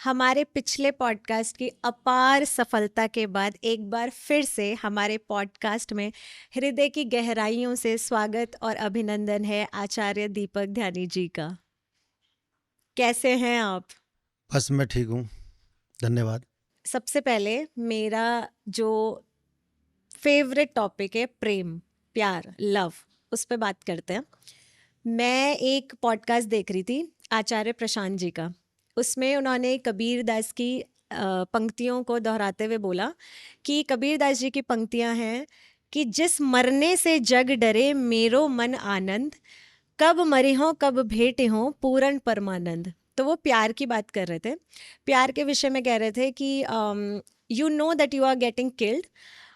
हमारे पिछले पॉडकास्ट की अपार सफलता के बाद एक बार फिर से हमारे पॉडकास्ट में हृदय की गहराइयों से स्वागत और अभिनंदन है आचार्य दीपक ध्यानी जी का। कैसे हैं आप? बस मैं ठीक हूँ, धन्यवाद। सबसे पहले मेरा जो फेवरेट टॉपिक है प्रेम, प्यार, लव, उस पर बात करते हैं। मैं एक पॉडकास्ट देख रही थी आचार्य प्रशांत जी का। उसमें उन्होंने कबीर दास की पंक्तियों को दोहराते हुए बोला कि कबीर दास जी की पंक्तियां हैं कि जिस मरने से जग डरे मेरो मन आनंद, कब मरे हो कब भेटे हो पूर्ण परमानंद। तो वो प्यार की बात कर रहे थे। प्यार के विषय में कह रहे थे कि you know that you are getting killed,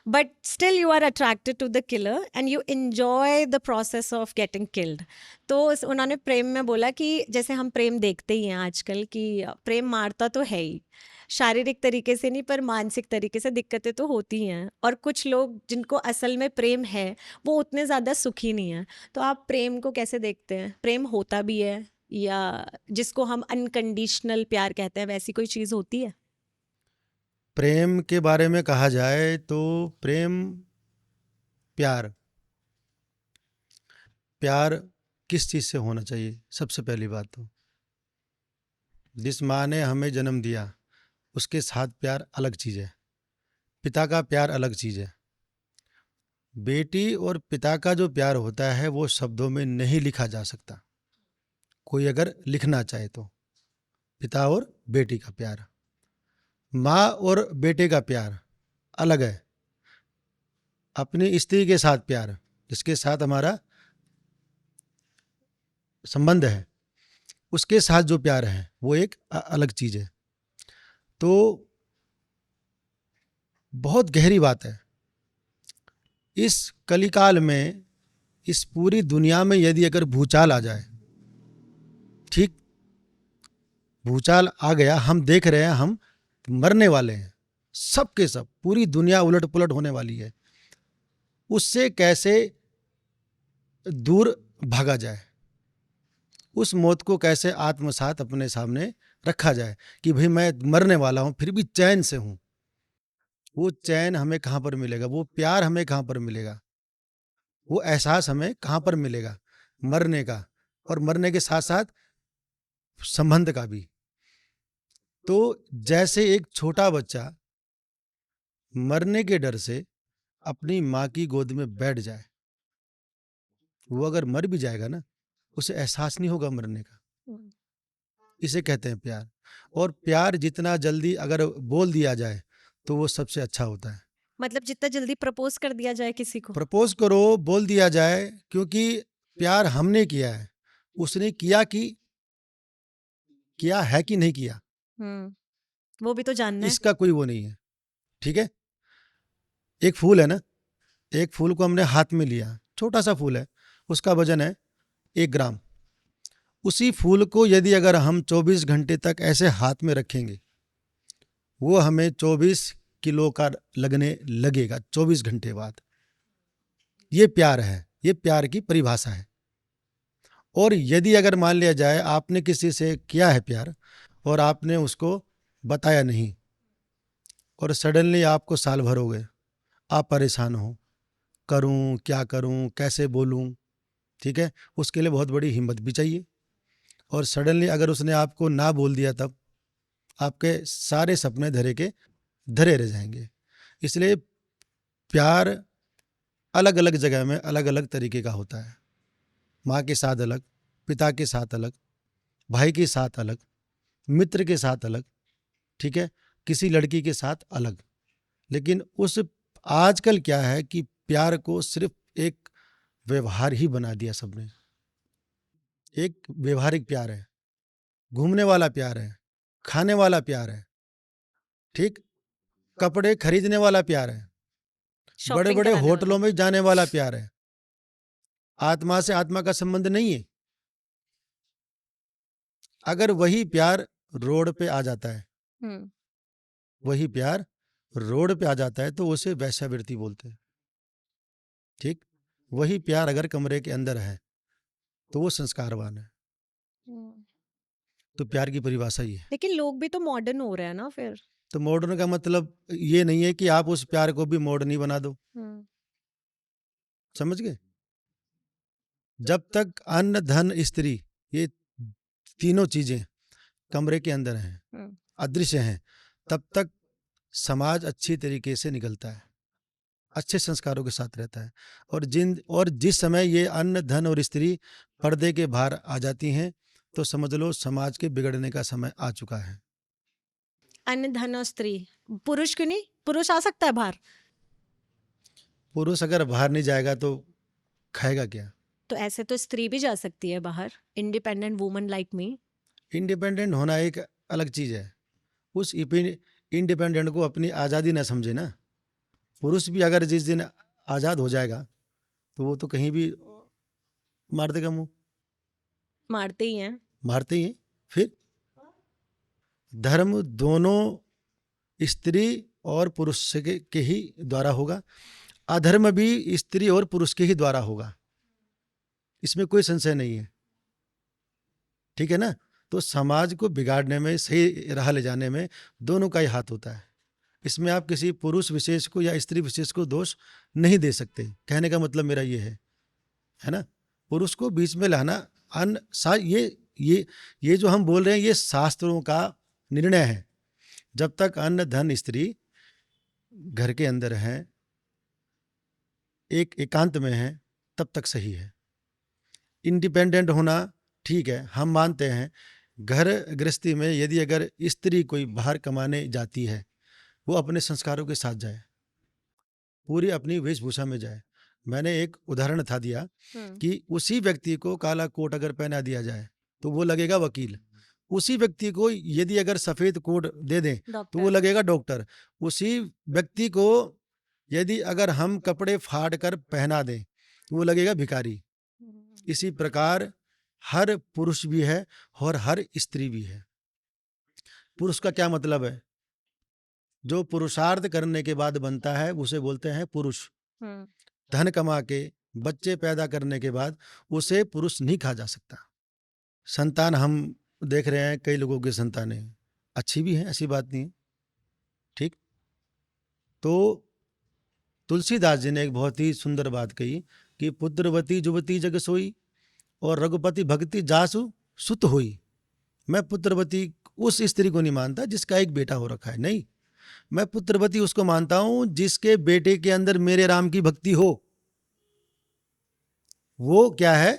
but still you are attracted to the killer and you enjoy the process of getting killed. तो उन्होंने प्रेम में बोला कि जैसे हम प्रेम देखते ही हैं आजकल कि प्रेम मारता तो है ही, शारीरिक तरीके से नहीं पर मानसिक तरीके से दिक्कतें तो होती हैं, और कुछ लोग जिनको असल में प्रेम है वो उतने ज़्यादा सुखी नहीं हैं। तो आप प्रेम को कैसे देखते हैं? प्रेम होता भी है या जिसको हम अनकंडीशनल प्यार कहते हैं वैसी कोई चीज़ होती है? प्रेम के बारे में कहा जाए तो प्रेम, प्यार प्यार किस चीज़ से होना चाहिए? सबसे पहली बात तो जिस माँ ने हमें जन्म दिया उसके साथ प्यार अलग चीज़ है, पिता का प्यार अलग चीज़ है। बेटी और पिता का जो प्यार होता है वो शब्दों में नहीं लिखा जा सकता। कोई अगर लिखना चाहे तो पिता और बेटी का प्यार, माँ और बेटे का प्यार अलग है। अपनी स्त्री के साथ प्यार, जिसके साथ हमारा संबंध है, उसके साथ जो प्यार है वो एक अलग चीज़ है। तो बहुत गहरी बात है। इस कलिकाल में, इस पूरी दुनिया में यदि अगर भूचाल आ जाए, ठीक, भूचाल आ गया, हम देख रहे हैं, हम मरने वाले हैं, सब के सब, पूरी दुनिया उलट पुलट होने वाली है, उससे कैसे दूर भागा जाए, उस मौत को कैसे आत्मसात अपने सामने रखा जाए कि भाई मैं मरने वाला हूं फिर भी चैन से हूं। वो चैन हमें कहाँ पर मिलेगा? वो प्यार हमें कहाँ पर मिलेगा? वो एहसास हमें कहाँ पर मिलेगा मरने का, और मरने के साथ साथ संबंध का भी? तो जैसे एक छोटा बच्चा मरने के डर से अपनी माँ की गोद में बैठ जाए, वो अगर मर भी जाएगा ना, उसे एहसास नहीं होगा मरने का। इसे कहते हैं प्यार। और प्यार जितना जल्दी अगर बोल दिया जाए तो वो सबसे अच्छा होता है। मतलब जितना जल्दी प्रपोज कर दिया जाए किसी को। प्रपोज करो, बोल दिया जाए, क्योंकि प्यार हमने किया है, उसने किया है कि नहीं किया, वो भी तो जानना है। इसका कोई वो नहीं है। ठीक है, एक फूल है ना, एक फूल को हमने हाथ में लिया, छोटा सा फूल है, उसका वजन है 1 ग्राम। उसी फूल को यदि अगर हम 24 घंटे तक ऐसे हाथ में रखेंगे, वो हमें 24 किलो का लगने लगेगा 24 घंटे बाद। ये प्यार है, ये प्यार की परिभाषा है। और यदि अगर मान लिया जाए आपने किसी से किया है प्यार और आपने उसको बताया नहीं, और सडनली आपको साल भर हो गए, आप परेशान हो, करूं क्या करूं, कैसे बोलूं, ठीक है, उसके लिए बहुत बड़ी हिम्मत भी चाहिए। और सडनली अगर उसने आपको ना बोल दिया, तब आपके सारे सपने धरे के धरे रह जाएंगे। इसलिए प्यार अलग अलग जगह में अलग अलग तरीके का होता है। माँ के साथ अलग, पिता के साथ अलग, भाई के साथ अलग, मित्र के साथ अलग, ठीक है, किसी लड़की के साथ अलग। लेकिन उस आजकल क्या है कि प्यार को सिर्फ एक व्यवहार ही बना दिया सबने। एक व्यवहारिक प्यार है, घूमने वाला प्यार है, खाने वाला प्यार है, ठीक, कपड़े खरीदने वाला प्यार है, बड़े शॉपिंग बड़े कराने होटलों वाला। में जाने वाला प्यार है। आत्मा से आत्मा का संबंध नहीं है। अगर वही प्यार रोड पे आ जाता है, हम्म। वही प्यार रोड पे आ जाता है तो उसे वैश्यावृत्ति बोलते हैं। ठीक, वही प्यार अगर कमरे के अंदर है तो वो संस्कारवान है। तो प्यार की परिभाषा ही है। लेकिन लोग भी तो मॉडर्न हो रहे हैं ना फिर। तो मॉडर्न का मतलब ये नहीं है कि आप उस प्यार को भी मॉडर्न ही बना दो। हम्म। समझ गए? जब तक अन्न धन स्त्री ये तीनों चीजें कमरे के अंदर हैं, हम्म। अदृश्य हैं, तब तक समाज अच्छी तरीके से निकलता है, अच्छे संस्कारों के साथ रहता है। और जिस समय ये अन्न धन और स्त्री पर्दे के बाहर आ जाती हैं, तो समझ लो समाज के बिगड़ने का समय आ चुका है। अन्न धन और स्त्री, पुरुष क्यों नहीं? पुरुष आ सकता है बाहर। पुरुष अगर बाहर नहीं जाएगा तो खाएगा क्या? तो ऐसे तो स्त्री भी जा सकती है बाहर, independent woman like me. Independent होना एक अलग चीज है। उस इंडिपेंडेंट को अपनी आज़ादी ना समझे ना। पुरुष भी अगर जिस दिन आज़ाद हो जाएगा तो वो तो कहीं भी मार देगा मुंह, मारते ही हैं। मारते ही हैं। फिर धर्म दोनों स्त्री और पुरुष के ही द्वारा होगा, अधर्म भी स्त्री और पुरुष के ही द्वारा होगा, इसमें कोई संशय नहीं है। ठीक है ना? तो समाज को बिगाड़ने में, सही राह ले जाने में दोनों का ही हाथ होता है। इसमें आप किसी पुरुष विशेष को या स्त्री विशेष को दोष नहीं दे सकते। कहने का मतलब मेरा ये है ना? पुरुष को बीच में लाना ये जो हम बोल रहे हैं ये शास्त्रों का निर्णय है। जब तक अन्न धन स्त्री घर के अंदर है, एक एकांत में है, तब तक सही है। इंडिपेंडेंट होना ठीक है, हम मानते हैं। घर गृहस्थी में यदि अगर स्त्री कोई बाहर कमाने जाती है, वो अपने संस्कारों के साथ जाए, पूरी अपनी वेशभूषा में जाए। मैंने एक उदाहरण था दिया कि उसी व्यक्ति को काला कोट अगर पहना दिया जाए तो वो लगेगा वकील। उसी व्यक्ति को यदि अगर सफेद कोट दे दें तो वो लगेगा डॉक्टर। उसी व्यक्ति को यदि अगर हम कपड़े फाड़ कर पहना दें तो वो लगेगा भिखारी। इसी प्रकार हर पुरुष भी है और हर स्त्री भी है। पुरुष का क्या मतलब है? जो पुरुषार्थ करने के बाद बनता है उसे बोलते हैं पुरुष। धन कमा के बच्चे पैदा करने के बाद उसे पुरुष नहीं कहा जा सकता। संतान हम देख रहे हैं, कई लोगों की संतानें अच्छी भी हैं, ऐसी बात नहीं है। ठीक? तो तुलसीदास जी ने एक बहुत ही सुंदर बात कही कि पुत्रवती जुवती जग सोई और रघुपति भक्ति जासु सुत होई। मैं पुत्रवती उस स्त्री को नहीं मानता जिसका एक बेटा हो रखा है, नहीं। मैं पुत्रवती उसको मानता हूं जिसके बेटे के अंदर मेरे राम की भक्ति हो। वो क्या है?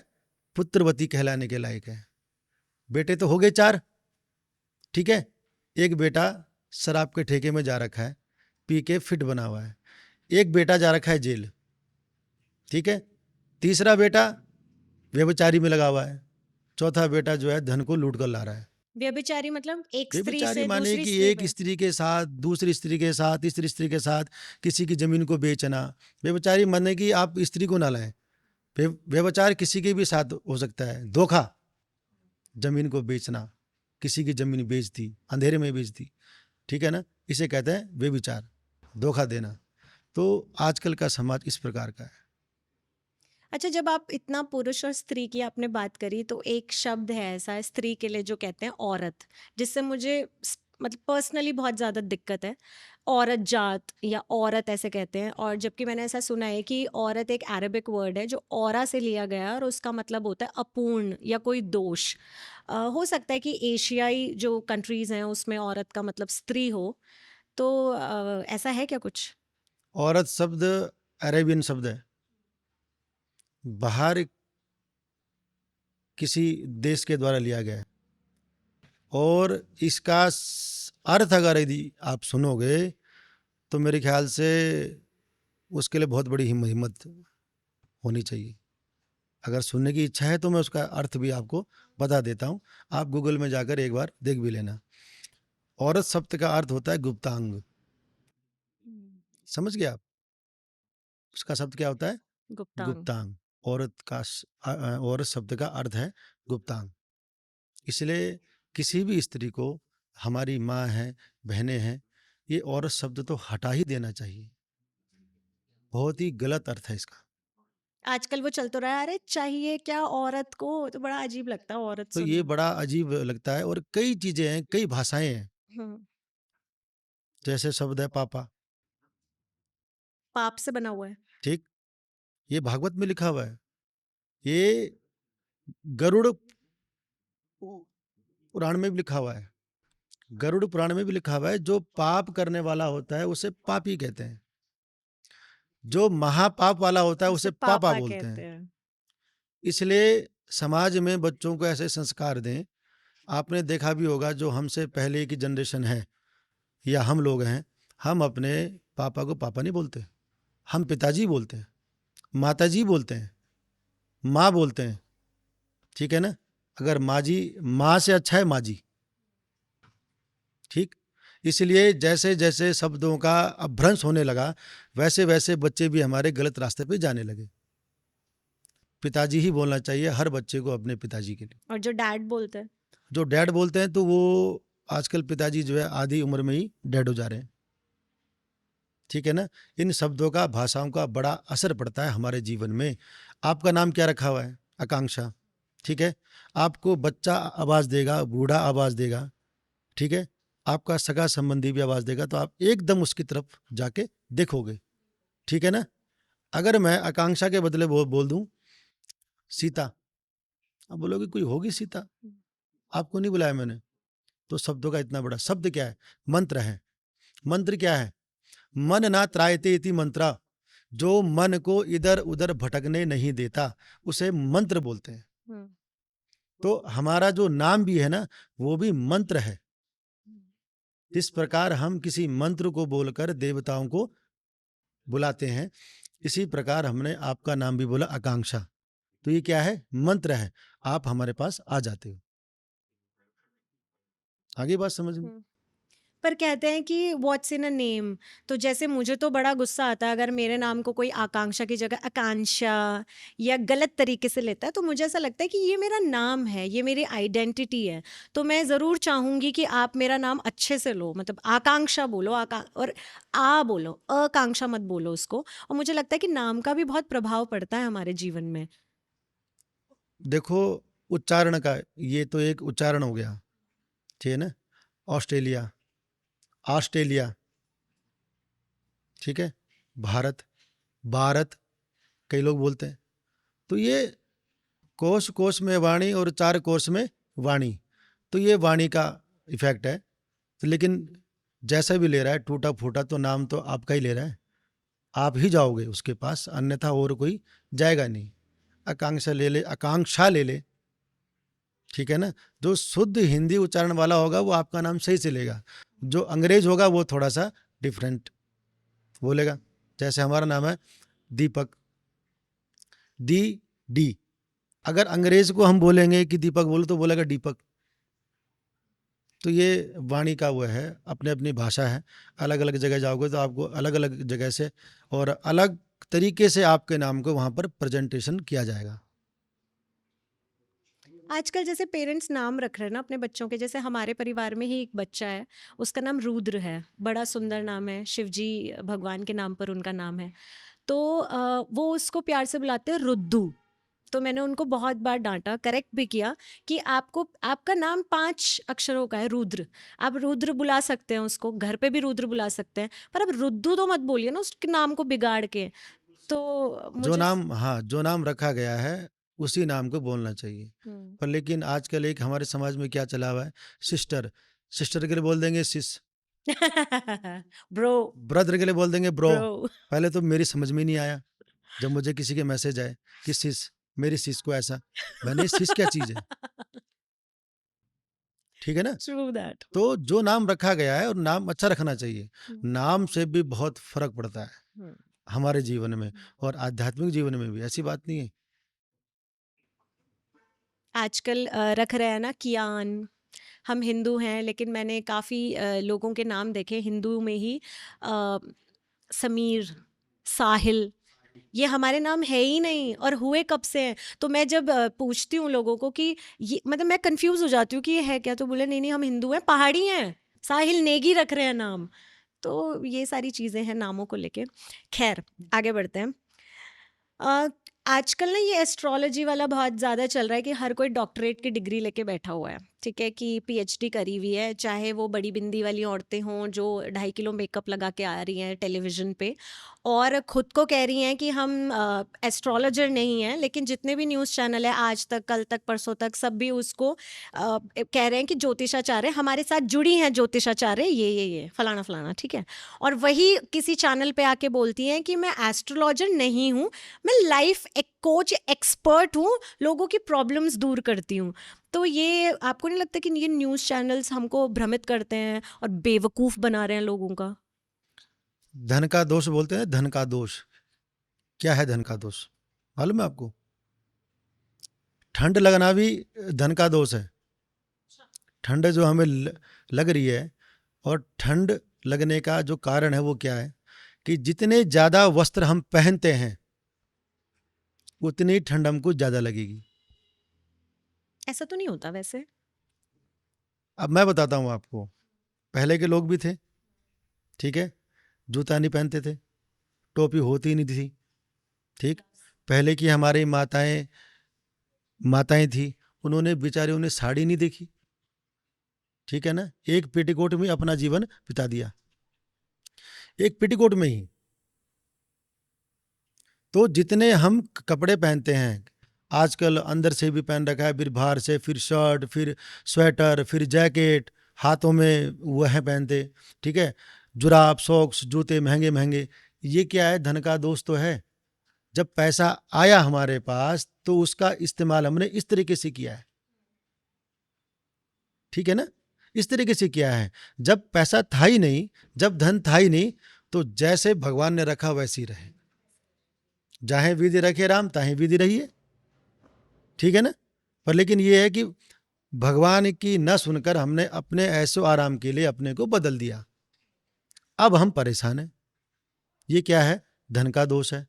पुत्रवती कहलाने के लायक है। बेटे तो हो गए 4, ठीक है। एक बेटा शराब के ठेके में जा रखा है, पी के फिट बना हुआ है। एक बेटा जा रखा है जेल, ठीक है। तीसरा बेटा व्यभिचारी में लगा हुआ है। चौथा बेटा जो है धन को लूट कर ला रहा है। व्यभिचारी मतलब एक स्त्री व्यभिचारी से माने दूसरी कि स्त्री एक पे? स्त्री के साथ, दूसरी स्त्री के साथ, तीसरी स्त्री के साथ किसी की जमीन को बेचना। व्यभिचारी माने कि आप स्त्री को ना लाएं। व्यभिचार किसी के भी साथ हो सकता है। धोखा, जमीन को बेचना, किसी की जमीन बेच दी, अंधेरे में बेच दी, ठीक है ना, इसे कहते हैं व्यभिचार, धोखा देना। तो आजकल का समाज इस प्रकार का है। अच्छा, जब आप इतना पुरुष और स्त्री की आपने बात करी तो एक शब्द है ऐसा स्त्री के लिए जो कहते हैं औरत, जिससे मुझे मतलब पर्सनली बहुत ज़्यादा दिक्कत है। औरत जात या औरत ऐसे कहते हैं, और जबकि मैंने ऐसा सुना है कि औरत एक अरेबिक वर्ड है जो औरा से लिया गया है और उसका मतलब होता है अपूर्ण या कोई दोष। हो सकता है कि एशियाई जो कंट्रीज़ हैं उसमें औरत का मतलब स्त्री हो, तो ऐसा है क्या कुछ? औरत शब्द अरेबियन शब्द है, बाहर किसी देश के द्वारा लिया गया है। और इसका अर्थ अगर यदि आप सुनोगे तो मेरे ख्याल से उसके लिए बहुत बड़ी हिम्मत होनी चाहिए। अगर सुनने की इच्छा है तो मैं उसका अर्थ भी आपको बता देता हूँ। आप गूगल में जाकर एक बार देख भी लेना। औरत शब्द का अर्थ होता है गुप्तांग। समझ गए आप? उसका शब्द क्या होता है? गुप्तांग। गुप्तांग। औरत शब्द का अर्थ है गुप्तांग। इसलिए किसी भी स्त्री को, हमारी माँ है, बहनें हैं, ये औरत शब्द तो हटा ही देना चाहिए। बहुत ही गलत अर्थ है इसका। आजकल वो चल तो रहा है, अरे चाहिए क्या औरत को, तो बड़ा अजीब लगता है औरत तो ये सुनना। बड़ा अजीब लगता है। और कई चीज़ें हैं, कई भाषाएँ हैं, हम्म। जैसे शब्द है पापा, पाप से बना हुआ है। ठीक? ये भागवत में लिखा हुआ है। ये गरुड़ पुराण में भी लिखा हुआ है। गरुड़ पुराण में भी लिखा हुआ है, जो पाप करने वाला होता है उसे पापी कहते हैं। जो महापाप वाला होता है उसे उसे पापा पापा बोलते कहते हैं। हैं। इसलिए समाज में बच्चों को ऐसे संस्कार दें। आपने देखा भी होगा, जो हमसे पहले की जनरेशन है या हम लोग हैं, हम अपने पापा को पापा नहीं बोलते, हम पिताजी बोलते हैं, माताजी बोलते हैं, माँ बोलते हैं, ठीक है ना? अगर माँ जी, माँ से अच्छा है माँ जी, ठीक? इसलिए जैसे जैसे शब्दों का अपभ्रंश होने लगा, वैसे वैसे बच्चे भी हमारे गलत रास्ते पे जाने लगे। पिताजी ही बोलना चाहिए हर बच्चे को अपने पिताजी के लिए। और जो डैड बोलते हैं, जो डैड बोलते हैं, तो वो आजकल पिताजी जो है आधी उम्र में ही डैड हो जा रहे हैं, ठीक है ना? इन शब्दों का, भाषाओं का बड़ा असर पड़ता है हमारे जीवन में। आपका नाम क्या रखा हुआ है? आकांक्षा, ठीक है? आपको बच्चा आवाज़ देगा, बूढ़ा आवाज़ देगा, ठीक है? आपका सगा संबंधी भी आवाज़ देगा, तो आप एकदम उसकी तरफ जाके देखोगे, ठीक है ना? अगर मैं आकांक्षा के बदले बोल दूं सीता, आप बोलोगे कोई होगी सीता, आपको नहीं बुलाया मैंने। तो शब्दों का इतना बड़ा, शब्द क्या है? मंत्र है। मंत्र क्या है? मन ना त्रायते इति मंत्रा, जो मन को इधर उधर भटकने नहीं देता, उसे मंत्र बोलते हैं। हम्म, तो हमारा जो नाम भी है ना, वो भी मंत्र है। जिस प्रकार हम किसी मंत्र को बोलकर देवताओं को बुलाते हैं, इसी प्रकार हमने आपका नाम भी बोला आकांक्षा। तो ये क्या है? मंत्र है। आप हमारे पास आ जाते हो। आगे बात समझ में? हम्म। पर कहते हैं कि व्हाट्स इन अ नेम, तो जैसे मुझे तो बड़ा गुस्सा आता है अगर मेरे नाम को कोई आकांक्षा की जगह आकांक्षा या गलत तरीके से लेता है, तो मुझे ऐसा लगता है कि ये मेरा नाम है, ये मेरी आइडेंटिटी है। तो मैं ज़रूर चाहूँगी कि आप मेरा नाम अच्छे से लो, मतलब आकांक्षा बोलो, और आ बोलो, आकांक्षा मत बोलो उसको। और मुझे लगता है कि नाम का भी बहुत प्रभाव पड़ता है हमारे जीवन में। देखो, उच्चारण का, ये तो एक उच्चारण हो गया, ठीक है ना? ऑस्ट्रेलिया, ऑस्ट्रेलिया, ठीक है? भारत, भारत, कई लोग बोलते हैं। तो ये कोश कोश में वाणी और चार कोश में वाणी, तो ये वाणी का इफेक्ट है। तो लेकिन जैसा भी ले रहा है, टूटा फूटा, तो नाम तो आपका ही ले रहा है। आप ही जाओगे उसके पास, अन्यथा और कोई जाएगा नहीं। आकांक्षा ले ले, आकांक्षा ले ले, ठीक है ना? जो शुद्ध हिंदी उच्चारण वाला होगा वो आपका नाम सही से लेगा। जो अंग्रेज होगा वो थोड़ा सा डिफरेंट बोलेगा। जैसे हमारा नाम है दीपक, डी, डी। अगर अंग्रेज को हम बोलेंगे कि दीपक बोलो, तो बोलेगा दीपक। तो ये वाणी का वो है, अपने अपनी भाषा है। अलग अलग जगह जाओगे तो आपको अलग अलग जगह से और अलग तरीके से आपके नाम को वहाँ पर प्रेजेंटेशन किया जाएगा। आजकल जैसे पेरेंट्स नाम रख रहे हैं ना अपने बच्चों के, जैसे हमारे परिवार में ही एक बच्चा है, उसका नाम रुद्र है, बड़ा सुंदर नाम है, शिवजी भगवान के नाम पर उनका नाम है। तो वो उसको प्यार से बुलाते हैं रुद्दू। तो मैंने उनको बहुत बार डांटा, करेक्ट भी किया कि आपको, आपका नाम 5 अक्षरों का है, रुद्र। आप रुद्र बुला सकते हैं उसको, घर पे भी रुद्र बुला सकते हैं, पर अब रुद्दू तो मत बोलिए ना उसके नाम को बिगाड़ के। तो जो मुझे नाम, हाँ, जो नाम रखा गया है उसी नाम को बोलना चाहिए। हम्म। पर लेकिन आजकल एक हमारे समाज में क्या चला हुआ है, सिस्टर, सिस्टर के लिए बोल देंगे सिस, ब्रो, ब्रदर के लिए बोल देंगे ब्रो। ब्रो। पहले तो मेरी समझ में ही नहीं आया, जब मुझे किसी के मैसेज आए कि सिस, मेरी सिस को ऐसा, मैंने सिस क्या चीज़ है, ठीक है ना? True that. तो जो नाम रखा गया है, और नाम अच्छा रखना चाहिए। नाम से भी बहुत फर्क पड़ता है हमारे जीवन में, और आध्यात्मिक जीवन में भी। ऐसी बात नहीं है। आजकल रख रहे हैं ना कियान। हम हिंदू हैं, लेकिन मैंने काफ़ी लोगों के नाम देखे हिंदू में ही, अ, समीर, साहिल, ये हमारे नाम है ही नहीं, और हुए कब से हैं। तो मैं जब पूछती हूँ लोगों को कि ये, मतलब मैं कंफ्यूज हो जाती हूँ कि ये है क्या, तो बोले नहीं नहीं हम हिंदू हैं, पहाड़ी हैं, साहिल नेगी रख रहे हैं नाम। तो ये सारी चीज़ें हैं नामों को लेके। खैर, आगे बढ़ते हैं। अ, आजकल ना ये एस्ट्रोलॉजी वाला बहुत ज़्यादा चल रहा है कि हर कोई डॉक्टरेट की डिग्री लेके बैठा हुआ है, ठीक है, कि पीएचडी करी हुई है, चाहे वो बड़ी बिंदी वाली औरतें हों जो 2.5 किलो मेकअप लगा के आ रही हैं टेलीविजन पे और खुद को कह रही हैं कि हम एस्ट्रोलॉजर नहीं हैं, लेकिन जितने भी न्यूज़ चैनल है आज तक, कल तक, परसों तक, सब भी उसको कह रहे हैं कि ज्योतिषाचार्य हमारे साथ जुड़ी हैं, ज्योतिषाचार्य ये फलाना फलाना, ठीक है। और वही किसी चैनल पे आके बोलती हैं कि मैं एस्ट्रोलॉजर नहीं हूँ, मैं लाइफ कोच एक्सपर्ट हूँ, लोगों की प्रॉब्लम्स दूर करती हूँ। तो ये आपको नहीं लगता कि ये न्यूज़ चैनल्स हमको भ्रमित करते हैं और बेवकूफ़ बना रहे हैं लोगों का? धन का दोष बोलते हैं, धन का दोष। क्या है धन का दोष मालूम है आपको? ठंड लगना भी धन का दोष है। ठंड जो हमें लग रही है, और ठंड लगने का जो कारण है वो क्या है कि जितने ज़्यादा वस्त्र हम पहनते हैं उतनी ठंड हमको ज़्यादा लगेगी। ऐसा तो नहीं होता वैसे। अब मैं बताता हूँ आपको, पहले के लोग भी थे, ठीक है, जूता नहीं पहनते थे, टोपी होती नहीं थी, ठीक। पहले की हमारी माताएं माताएं थी, उन्होंने बेचारे उन्हें साड़ी नहीं देखी, ठीक है ना, एक पेटीकोट में अपना जीवन बिता दिया, एक पेटीकोट में ही। तो जितने हम कपड़े पहनते हैं आजकल, अंदर से भी पहन रखा है, फिर बाहर से, फिर शर्ट, फिर स्वेटर, फिर जैकेट, हाथों में वह है पहनते, ठीक है, जुराब, सॉक्स, जूते महंगे महंगे। ये क्या है? धन का दोष तो है। जब पैसा आया हमारे पास तो उसका इस्तेमाल हमने इस तरीके से किया है, ठीक है ना, इस तरीके से किया है। जब पैसा था ही नहीं, जब धन था ही नहीं, तो जैसे भगवान ने रखा वैसे ही रहे। जहाँ विधि रखे राम ताहीं विधि रहिए, ठीक है ना। पर लेकिन ये है कि भगवान की न सुनकर हमने अपने ऐसो आराम के लिए अपने को बदल दिया। अब हम परेशान हैं। ये क्या है? धन का दोष है।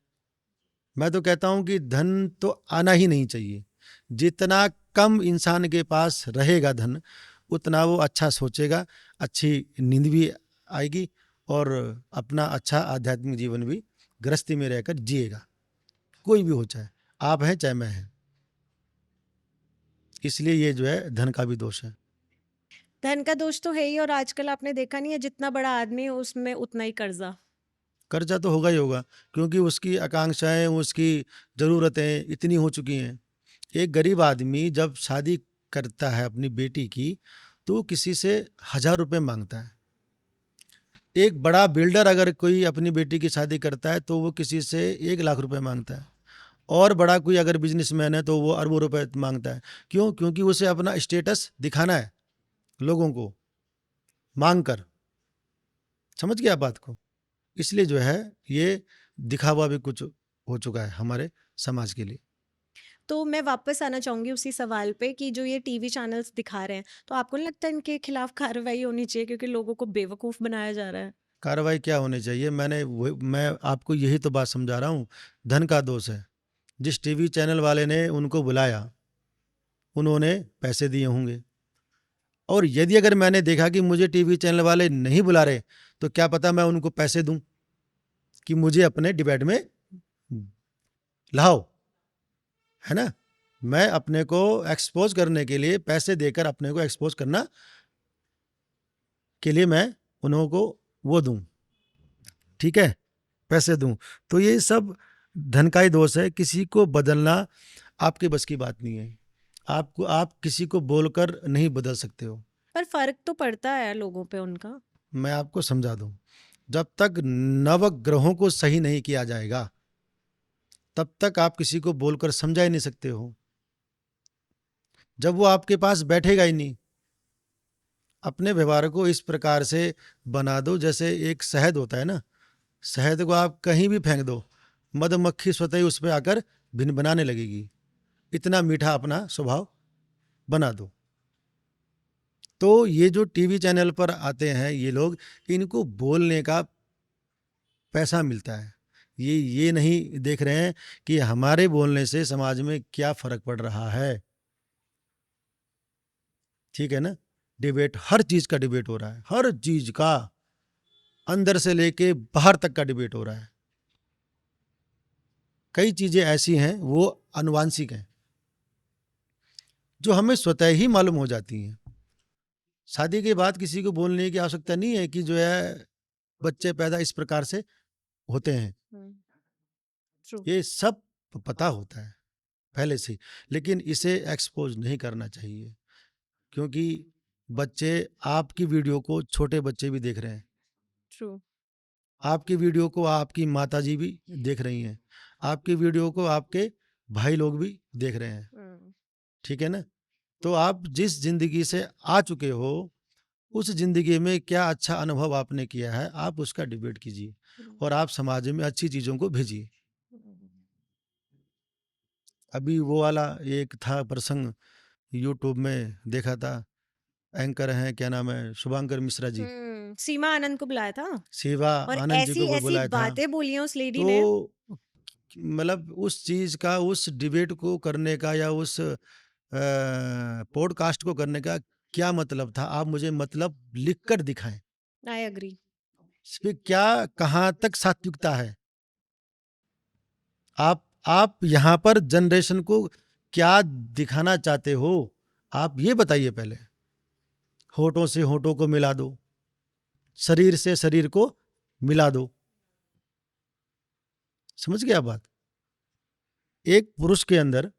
मैं तो कहता हूं कि धन तो आना ही नहीं चाहिए। जितना कम इंसान के पास रहेगा धन, उतना वो अच्छा सोचेगा, अच्छी नींद भी आएगी और अपना अच्छा आध्यात्मिक जीवन भी गृहस्थी में रहकर जिएगा। कोई भी हो, चाहे आप हैं चाहे मैं हैं। इसलिए ये जो है धन का भी दोष है। धन का दोष तो है ही, और आजकल आपने देखा नहीं है जितना बड़ा आदमी है उसमें उतना ही कर्जा। कर्जा तो होगा ही होगा, क्योंकि उसकी आकांक्षाएं, उसकी ज़रूरतें इतनी हो चुकी हैं। एक गरीब आदमी जब शादी करता है अपनी बेटी की, तो किसी से 1,000 रुपये मांगता है। एक बड़ा बिल्डर अगर कोई अपनी बेटी की शादी करता है तो वो किसी से 1,00,000 रुपये मांगता है। और बड़ा कोई अगर बिजनेसमैन है तो वो अरबों रुपए मांगता है। क्यों? क्योंकि उसे अपना स्टेटस दिखाना है लोगों को मांग कर। समझ गया बात को? इसलिए जो है ये दिखावा भी कुछ हो चुका है हमारे समाज के लिए। तो मैं वापस आना चाहूंगी उसी सवाल पे कि जो ये टीवी चैनल्स दिखा रहे हैं, तो आपको नहीं लगता इनके खिलाफ कार्रवाई होनी चाहिए, क्योंकि लोगों को बेवकूफ बनाया जा रहा है? कार्रवाई क्या होनी चाहिए? मैं आपको यही तो बात समझा रहा हूँ। धन का दोष है। जिस टीवी चैनल वाले ने उनको बुलाया, उन्होंने पैसे दिए होंगे। और यदि अगर मैंने देखा कि मुझे टीवी चैनल वाले नहीं बुला रहे, तो क्या पता मैं उनको पैसे दूं कि मुझे अपने डिबेट में लाओ, है ना। मैं अपने को एक्सपोज करने के लिए पैसे देकर अपने को एक्सपोज करना के लिए मैं उन्हों को वो दूं, ठीक है, पैसे दूं। तो ये सब धन का ही दोष है। किसी को बदलना आपके बस की बात नहीं है। आप किसी को बोलकर नहीं बदल सकते हो। पर फर्क तो पड़ता है लोगों पे उनका। मैं आपको समझा दूं, जब तक नवग्रहों को सही नहीं किया जाएगा तब तक आप किसी को बोलकर समझा ही नहीं सकते हो। जब वो आपके पास बैठेगा ही नहीं। अपने व्यवहार को इस प्रकार से बना दो जैसे एक शहद होता है ना, शहद को आप कहीं भी फेंक दो, मधुमक्खी स्वतः ही उस पर आकर भिन बनाने लगेगी। इतना मीठा अपना स्वभाव बना दो। तो ये जो टीवी चैनल पर आते हैं ये लोग, इनको बोलने का पैसा मिलता है। ये नहीं देख रहे हैं कि हमारे बोलने से समाज में क्या फर्क पड़ रहा है, ठीक है ना। डिबेट, हर चीज का डिबेट हो रहा है, हर चीज का, अंदर से लेके बाहर तक का डिबेट हो रहा है। कई चीज़ें ऐसी हैं वो आनुवांशिक हैं, जो हमें स्वतः ही मालूम हो जाती हैं। शादी के बाद किसी को बोलने की आवश्यकता नहीं है कि जो है बच्चे पैदा इस प्रकार से होते हैं। ट्रू। ये सब पता होता है पहले से ही, लेकिन इसे एक्सपोज नहीं करना चाहिए, क्योंकि बच्चे आपकी वीडियो को छोटे बच्चे भी देख रहे हैं, ट्रू। आपकी वीडियो को आपकी माताजी भी देख रही हैं, आपकी वीडियो को आपके भाई लोग भी देख रहे हैं। ठीक है ना? तो आप जिस जिंदगी से आ चुके हो, उस जिंदगी में क्या अच्छा अनुभव आपने किया है, आप उसका डिबेट कीजिए और आप समाज में अच्छी चीजों को भेजिए। अभी वो वाला एक था प्रसंग, यूट्यूब में देखा था, एंकर हैं, क्या नाम है, शुभांकर मिश्रा जी, सीमा आनंद को बुलाया था शिवा और आनंद जी ऐसी को ऐसी बुलाया था। बातें बोली हैं उस लेडी ने। तो मतलब उस चीज का, उस डिबेट को करने का या उस पॉडकास्ट को करने का क्या मतलब था? आप मुझे मतलब लिख कर दिखाएं। I agree. इसमें क्या, कहाँ तक सात्विकता है? आप यहाँ पर जनरेशन को क्या दिखाना चाहते हो? आप ये बताइए पहले। होठों से होठों को मिला दो, शरीर से शरीर को मिला दो। समझ गया बात? एक पुरुष के अंदर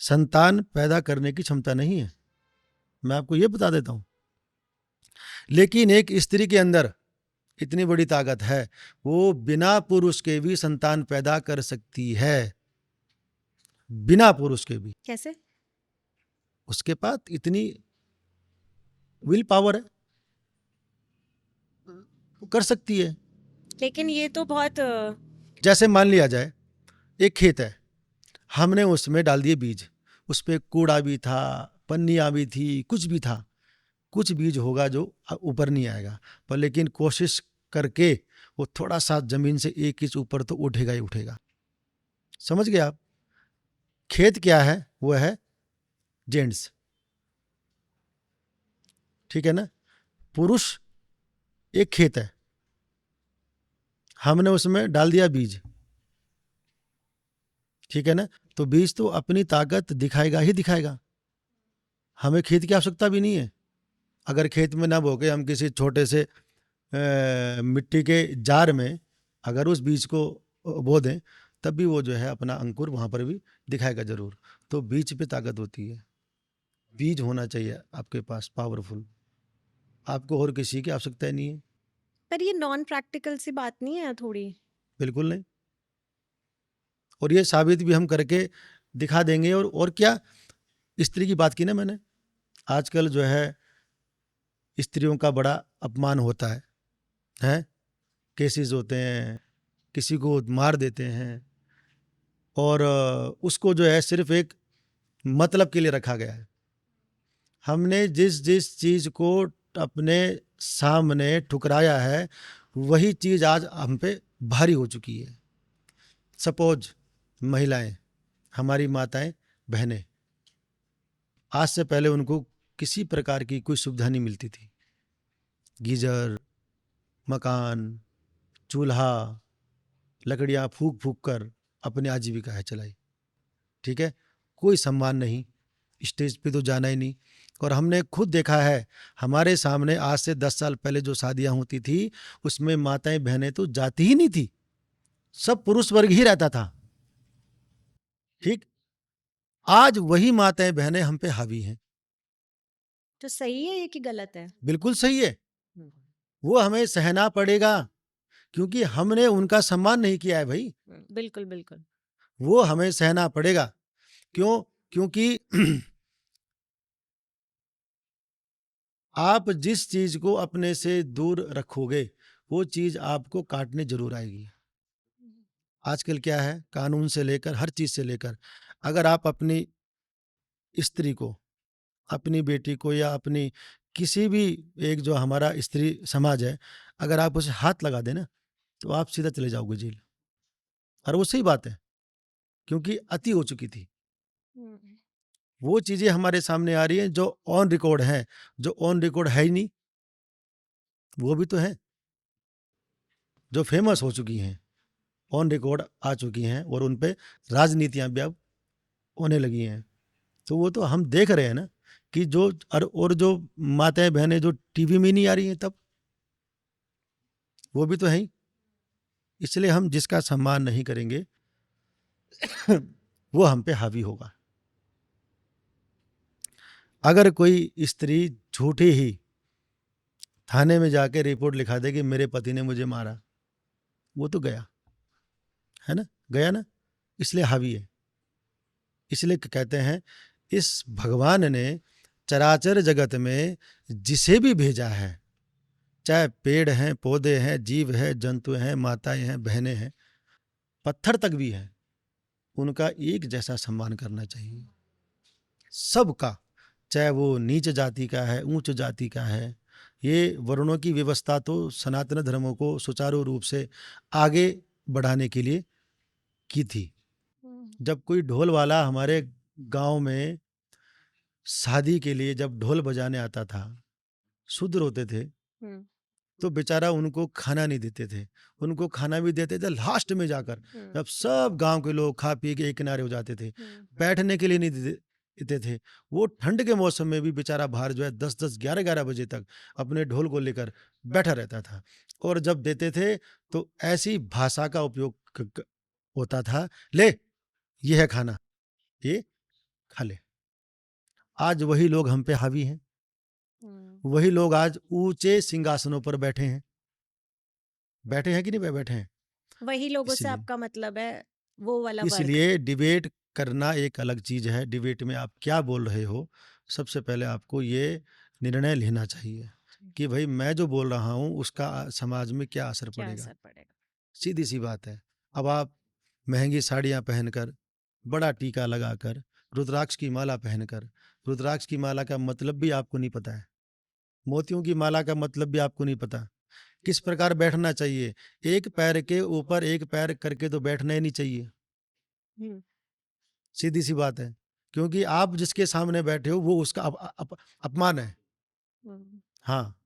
संतान पैदा करने की क्षमता नहीं है, मैं आपको ये बता देता हूं, लेकिन एक स्त्री के अंदर इतनी बड़ी ताकत है, वो बिना पुरुष के भी संतान पैदा कर सकती है, बिना पुरुष के भी। कैसे? उसके पास इतनी विल पावर है, वो कर सकती है। लेकिन ये तो बहुत जैसे मान लिया जाए एक खेत है, हमने उसमें डाल दिए बीज, उसपे कूड़ा भी था, पन्नियां भी थी, कुछ भी था, कुछ बीज होगा जो ऊपर नहीं आएगा, पर लेकिन कोशिश करके वो थोड़ा सा जमीन से 1 इंच ऊपर तो उठेगा ही उठेगा। समझ गए आप? खेत क्या है? वो है जेंट्स। ठीक है ना? पुरुष एक खेत है, हमने उसमें डाल दिया बीज। ठीक है ना? तो बीज तो अपनी ताकत दिखाएगा ही दिखाएगा, हमें खेत की आवश्यकता भी नहीं है। अगर खेत में ना बो के हम किसी छोटे से मिट्टी के जार में अगर उस बीज को बो दें, तब भी वो जो है अपना अंकुर वहाँ पर भी दिखाएगा जरूर। तो बीज पे ताकत होती है, बीज होना चाहिए आपके पास पावरफुल, आपको और किसी की आवश्यकता ही नहीं है। पर ये नॉन प्रैक्टिकल सी बात नहीं है थोड़ी? बिल्कुल नहीं, और ये साबित भी हम करके दिखा देंगे। और क्या, स्त्री की बात की ना मैंने, आजकल जो है स्त्रियों का बड़ा अपमान होता है, केसेस होते हैं, किसी को मार देते हैं, और उसको जो है सिर्फ एक मतलब के लिए रखा गया है। हमने जिस जिस चीज को अपने सामने ठुकराया है, वही चीज आज हम पे भारी हो चुकी है। सपोज महिलाएं, हमारी माताएं बहनें, आज से पहले उनको किसी प्रकार की कोई सुविधा नहीं मिलती थी, गीजर, मकान, चूल्हा, लकड़ियां फूक फूक कर अपनी आजीविका है चलाई। ठीक है? कोई सम्मान नहीं, स्टेज पे तो जाना ही नहीं। और हमने खुद देखा है, हमारे सामने आज से 10 साल पहले जो शादियां होती थी, उसमें माताएं बहनें तो जाती ही नहीं थी, सब पुरुष वर्ग ही रहता था। ठीक? आज वही माताएं बहनें हम पे हावी हैं। तो सही है ये कि गलत है? बिल्कुल सही है, वो हमें सहना पड़ेगा, क्योंकि हमने उनका सम्मान नहीं किया है भाई। बिल्कुल बिल्कुल। वो हमें सहना पड़ेगा। क्यों? क्योंकि आप जिस चीज को अपने से दूर रखोगे, वो चीज आपको काटने जरूर आएगी। आजकल क्या है, कानून से लेकर हर चीज से लेकर, अगर आप अपनी स्त्री को, अपनी बेटी को, या अपनी किसी भी, एक जो हमारा स्त्री समाज है, अगर आप उसे हाथ लगा देना तो आप सीधा चले जाओगे जेल। और वो सही बात है, क्योंकि अति हो चुकी थी। वो चीजें हमारे सामने आ रही हैं जो ऑन रिकॉर्ड है, जो ऑन रिकॉर्ड है ही नहीं वो भी तो है, जो फेमस हो चुकी हैं ऑन रिकॉर्ड आ चुकी हैं और उन पे राजनीतियां भी अब होने लगी हैं। तो वो तो हम देख रहे हैं ना कि जो और जो माताएं बहनें जो टीवी में नहीं आ रही हैं तब वो भी तो हैं ही। इसलिए हम जिसका सम्मान नहीं करेंगे वो हम पे हावी होगा। अगर कोई स्त्री झूठी ही थाने में जाके रिपोर्ट लिखा दे कि मेरे पति ने मुझे मारा, वो तो गया, है ना, गया ना, इसलिए हावी है। इसलिए कहते हैं इस भगवान ने चराचर जगत में जिसे भी भेजा है, चाहे पेड़ हैं, पौधे हैं, जीव है, जंतु हैं, माताएं हैं, बहनें हैं, पत्थर तक भी हैं, उनका एक जैसा सम्मान करना चाहिए सबका, चाहे वो नीच जाति का है, उच्च जाति का है। ये वर्णों की व्यवस्था तो सनातन धर्मों को सुचारू रूप से आगे बढ़ाने के लिए की थी। जब कोई ढोल वाला हमारे गांव में शादी के लिए जब ढोल बजाने आता था, शूद्र होते थे, तो बेचारा उनको खाना नहीं देते थे, उनको खाना भी देते थे लास्ट में जाकर, जब सब गांव के लोग खा पी के एक किनारे हो जाते थे, बैठने के लिए नहीं देते थे। वो ठंड के मौसम में भी बेचारा बाहर जो है 10-10, 11-11 बजे तक अपने ढोल को लेकर बैठा रहता था। और जब देते थे तो ऐसी भाषा का उपयोग होता था, ले ये है खाना, ये खा ले। आज वही लोग हम पे हावी हैं, वही लोग आज ऊंचे सिंहासनों पर बैठे हैं। बैठे हैं कि नहीं बैठे हैं? वही लोगों से इसलिए आपका मतलब है वो वाला वर्ग। इसलिए डिबेट करना एक अलग चीज है। डिबेट में आप क्या बोल रहे हो, सबसे पहले आपको ये निर्णय लेना चाहिए कि भाई मैं जो बोल रहा हूँ उसका समाज में क्या असर क्या पड़ेगा। असर पड़ेगा। सीधी सी बात है। अब आप महंगी साड़ियाँ पहनकर, बड़ा टीका लगाकर, रुद्राक्ष की माला पहनकर, रुद्राक्ष की माला का मतलब भी आपको नहीं पता है, मोतियों की माला का मतलब भी आपको नहीं पता, किस प्रकार बैठना चाहिए, एक पैर के ऊपर एक पैर करके तो बैठना ही नहीं चाहिए। सीधी सी बात है, क्योंकि आप जिसके सामने बैठे हो वो उसका अपमान है। हाँ,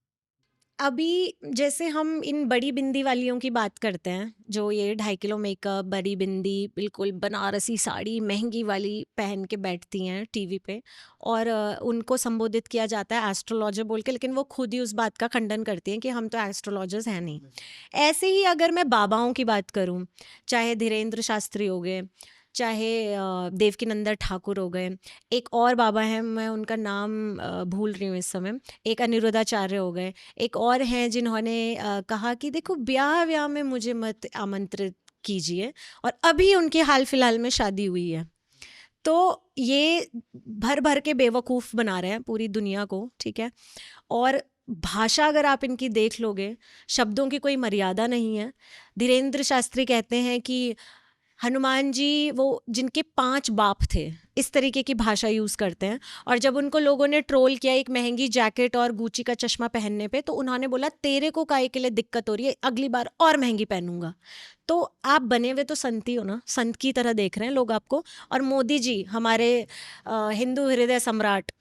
अभी जैसे हम इन बड़ी बिंदी वालियों की बात करते हैं, जो ये 2.5 किलो मेकअप, बड़ी बिंदी, बिल्कुल बनारसी साड़ी महंगी वाली पहन के बैठती हैं टीवी पे, और उनको संबोधित किया जाता है एस्ट्रोलॉजर बोल के, लेकिन वो खुद ही उस बात का खंडन करती हैं कि हम तो एस्ट्रोलॉजर्स हैं नहीं। ऐसे ही अगर मैं बाबाओं की बात करूं, चाहे धीरेन्द्र शास्त्री हो गए, चाहे देवकीनंदन ठाकुर हो गए, एक और बाबा हैं, मैं उनका नाम भूल रही हूँ इस समय, एक अनिरुद्धाचार्य हो गए, एक और हैं जिन्होंने कहा कि देखो ब्याह में मुझे मत आमंत्रित कीजिए, और अभी उनकी हाल फिलहाल में शादी हुई है। तो ये भर भर के बेवकूफ़ बना रहे हैं पूरी दुनिया को, ठीक है। और भाषा अगर आप इनकी देख लोगे, शब्दों की कोई मर्यादा नहीं है। धीरेन्द्र शास्त्री कहते हैं कि हनुमान जी वो जिनके 5 बाप थे, इस तरीके की भाषा यूज़ करते हैं। और जब उनको लोगों ने ट्रोल किया एक महंगी जैकेट और गुची का चश्मा पहनने पे, तो उन्होंने बोला तेरे को काहे के लिए दिक्कत हो रही है, अगली बार और महंगी पहनूंगा। तो आप बने हुए तो संत ही हो ना, संत की तरह देख रहे हैं लोग आपको। और मोदी जी हमारे हिंदू हृदय सम्राट,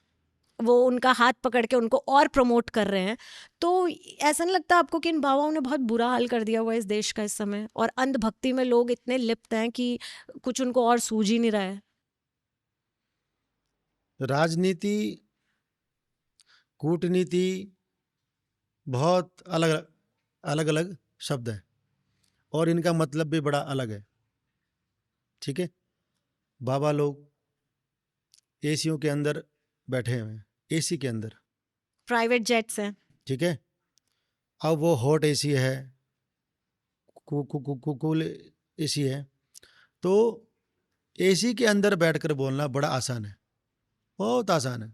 वो उनका हाथ पकड़ के उनको और प्रमोट कर रहे हैं। तो ऐसा नहीं लगता आपको कि इन बाबाओं ने बहुत बुरा हाल कर दिया हुआ है इस देश का इस समय, और अंधभक्ति में लोग इतने लिप्त हैं कि कुछ उनको और सूझ ही नहीं रहा है। राजनीति, कूटनीति, बहुत अलग अलग अलग शब्द हैं और इनका मतलब भी बड़ा अलग है। ठीक है, बाबा लोग एसियों के अंदर बैठे हुए हैं, एसी के अंदर, प्राइवेट जेट्स हैं। ठीक है। अब वो हॉट एसी है, कूल एसी है, तो एसी के अंदर बैठकर बोलना बड़ा आसान है, बहुत आसान है।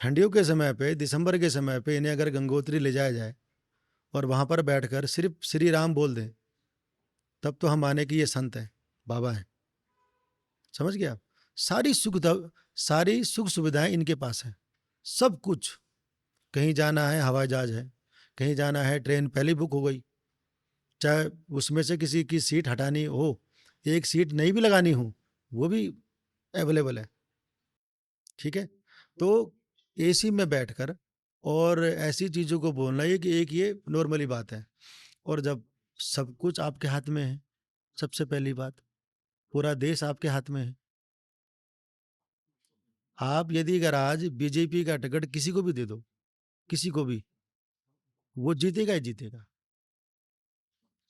ठंडियों के समय पे, दिसंबर के समय पे इन्हें अगर गंगोत्री ले जाया जाए और वहाँ पर बैठकर सिर्फ श्री राम बोल दें, तब तो हम माने कि ये संत हैं, बाबा हैं। समझ गए आप? सारी सुख सुविधाएं इनके पास हैं, सब कुछ। कहीं जाना है हवाई जहाज है, कहीं जाना है ट्रेन पहले बुक हो गई, चाहे उसमें से किसी की सीट हटानी हो, एक सीट नहीं भी लगानी हो, वो भी अवेलेबल है। ठीक है, तो एसी में बैठकर और ऐसी चीज़ों को बोलना एक एक ये नॉर्मली बात है। और जब सब कुछ आपके हाथ में है। सबसे पहली बात, पूरा देश आपके हाथ में है। आप यदि अगर आज बीजेपी का टिकट किसी को भी दे दो, किसी को भी, वो जीतेगा ही जीतेगा।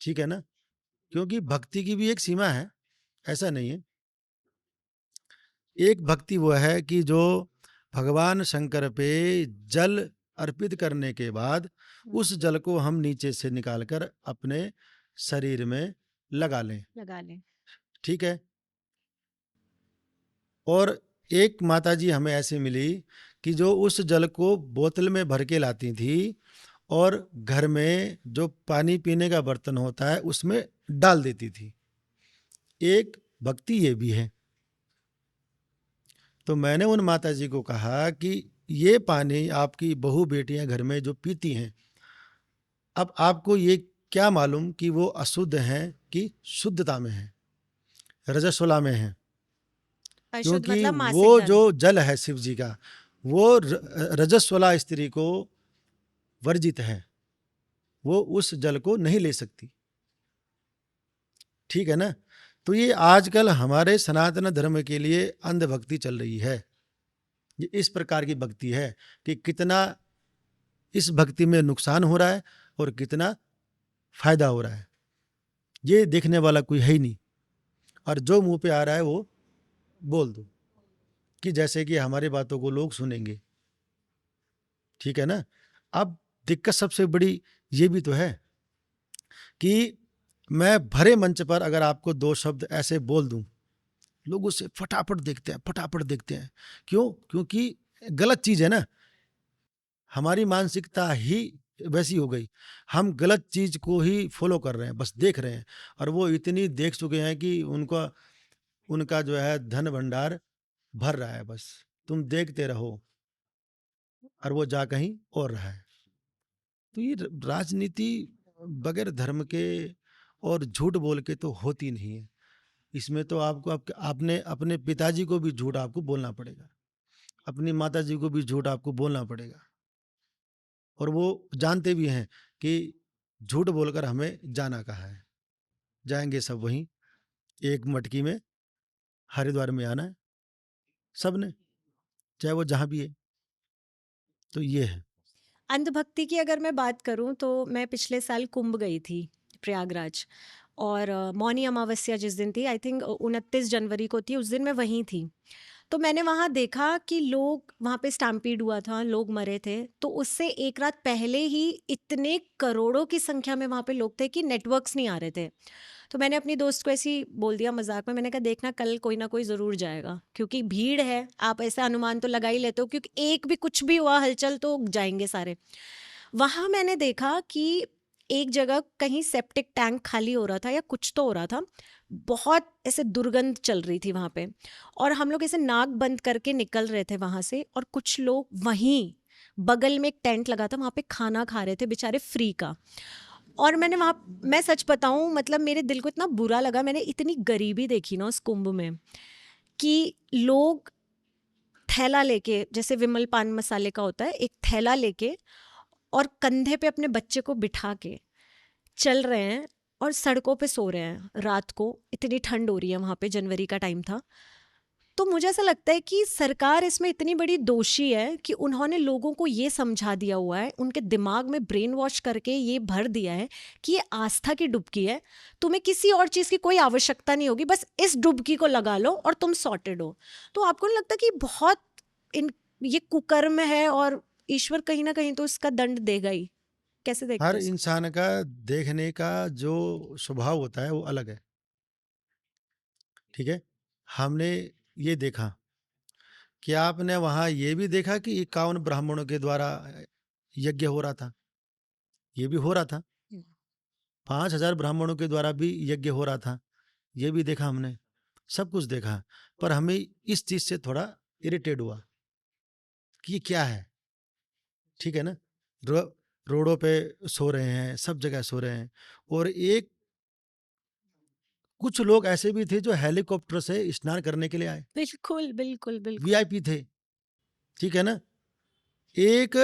ठीक है ना? क्योंकि भक्ति की भी एक सीमा है, ऐसा नहीं है। एक भक्ति वो है कि जो भगवान शंकर पे जल अर्पित करने के बाद उस जल को हम नीचे से निकालकर अपने शरीर में लगा लें। ठीक है? और एक माताजी हमें ऐसी मिली कि जो उस जल को बोतल में भर के लाती थी और घर में जो पानी पीने का बर्तन होता है उसमें डाल देती थी। एक भक्ति ये भी है। तो मैंने उन माताजी को कहा कि ये पानी आपकी बहू बेटियां घर में जो पीती हैं, अब आपको ये क्या मालूम कि वो अशुद्ध हैं कि शुद्धता में है, रजस्वला में है। अशुद्ध क्योंकि मतलब वो मासिक जो धर्म। जल है शिव जी का, वो रजस्वला स्त्री को वर्जित है, वो उस जल को नहीं ले सकती। ठीक है ना? तो ये आजकल हमारे सनातन धर्म के लिए अंधभक्ति चल रही है। ये इस प्रकार की भक्ति है कि कितना इस भक्ति में नुकसान हो रहा है और कितना फायदा हो रहा है, ये देखने वाला कोई है ही नहीं। और जो मुंह पे आ रहा है वो बोल दो कि जैसे कि हमारी बातों को लोग सुनेंगे। ठीक है ना? अब दिक्कत सबसे बड़ी ये भी तो है कि मैं भरे मंच पर अगर आपको दो शब्द ऐसे बोल दूं, लोग उससे फटाफट देखते हैं, फटाफट देखते हैं। क्यों? क्योंकि गलत चीज है ना। हमारी मानसिकता ही वैसी हो गई, हम गलत चीज को ही फॉलो कर रहे हैं, बस देख रहे हैं। और वो इतनी देख चुके हैं कि उनका उनका जो है धन भंडार भर रहा है, बस तुम देखते रहो, और वो जा कहीं और रहा है। तो ये राजनीति बगैर धर्म के और झूठ बोल के तो होती नहीं है। इसमें तो आपको आपने अपने पिताजी को भी झूठ आपको बोलना पड़ेगा, अपनी माताजी को भी झूठ आपको बोलना पड़ेगा। और वो जानते भी हैं कि झूठ बोलकर हमें जाना कहाँ है, जाएंगे सब वहीं, एक मटकी में हरिद्वार में आना है सबने, चाहे वो जहाँ भी है। तो ये है। अंधभक्ति की अगर मैं बात करूं तो मैं पिछले साल कुंभ गई थी, प्रयागराज। और मौनी अमावस्या जिस दिन थी, आई थिंक 29 जनवरी को थी, उस दिन मैं वहीं थी। तो मैंने वहाँ देखा कि लोग, वहाँ पे स्टैम्पीड हुआ था, लोग मरे थे, तो उससे एक रात पहले ही इतने करोड़ों की संख्या में वहाँ पे लोग थे कि नेटवर्क्स नहीं आ रहे थे। तो मैंने अपनी दोस्त को ऐसे ही बोल दिया मजाक में, मैंने कहा देखना कल कोई ना कोई ज़रूर जाएगा, क्योंकि भीड़ है, आप ऐसा अनुमान तो लगा ही लेते हो, क्योंकि एक भी कुछ भी हुआ हलचल तो जाएंगे सारे। वहाँ मैंने देखा कि एक जगह कहीं सेप्टिक टैंक खाली हो रहा था या कुछ तो हो रहा था, बहुत ऐसे दुर्गंध चल रही थी वहाँ पे। और हम लोग ऐसे नाक बंद करके निकल रहे थे वहाँ से, और कुछ लोग वहीं बगल में एक टेंट लगा था, वहाँ पे खाना खा रहे थे बेचारे, फ्री का। और मैंने वहाँ, मैं सच बताऊँ, मतलब मेरे दिल को इतना बुरा लगा, मैंने इतनी गरीबी देखी ना उस कुंभ में, कि लोग थैला लेके, जैसे विमल पान मसाले का होता है, एक थैला लेके और कंधे पे अपने बच्चे को बिठा के चल रहे हैं और सड़कों पे सो रहे हैं रात को। इतनी ठंड हो रही है वहाँ पे, जनवरी का टाइम था। तो मुझे ऐसा लगता है कि सरकार इसमें इतनी बड़ी दोषी है कि उन्होंने लोगों को ये समझा दिया हुआ है, उनके दिमाग में ब्रेन वॉश करके ये भर दिया है कि ये आस्था की डुबकी है, तुम्हें किसी और चीज़ की कोई आवश्यकता नहीं होगी, बस इस डुबकी को लगा लो और तुम सॉर्टेड हो। तो आपको नहीं लगता कि बहुत इन ये कुकर्म है, और ईश्वर कहीं ना कहीं तो इसका दंड देगा ही? कैसे देखते हर हो इसको? इंसान का देखने का जो स्वभाव होता है वो अलग है। ठीक है? हमने ये देखा कि आपने वहां ये भी देखा कि 51 ब्राह्मणों के द्वारा यज्ञ हो रहा था, ये भी हो रहा था। 5,000 ब्राह्मणों के द्वारा भी यज्ञ हो रहा था, ये भी देखा हमने। सब कुछ देखा। पर हमें इस चीज से थोड़ा इरिटेट हुआ कि ये क्या है। ठीक है ना? रो, रोडों पे सो रहे हैं, सब जगह सो रहे हैं। और एक कुछ लोग ऐसे भी थे जो हेलीकॉप्टर से स्नान करने के लिए आए, बिल्कुल बिल्कुल बिल्कुल। वीआईपी थे। ठीक है ना? एक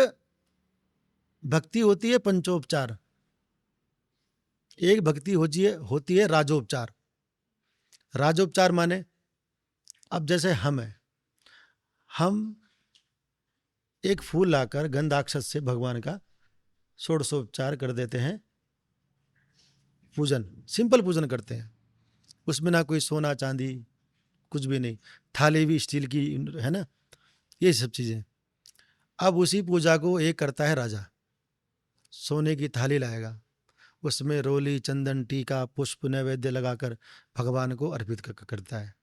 भक्ति होती है पंचोपचार, एक भक्ति होती है राजोपचार। राजोपचार माने, अब जैसे हम एक फूल लाकर गंधाक्षत से भगवान का षोडशोपचार कर देते हैं, पूजन, सिंपल पूजन करते हैं। उसमें ना कोई सोना चांदी, कुछ भी नहीं, थाली भी स्टील की है ना, ये सब चीज़ें। अब उसी पूजा को एक करता है राजा, सोने की थाली लाएगा, उसमें रोली, चंदन, टीका, पुष्प, नैवेद्य लगाकर भगवान को अर्पित करता है।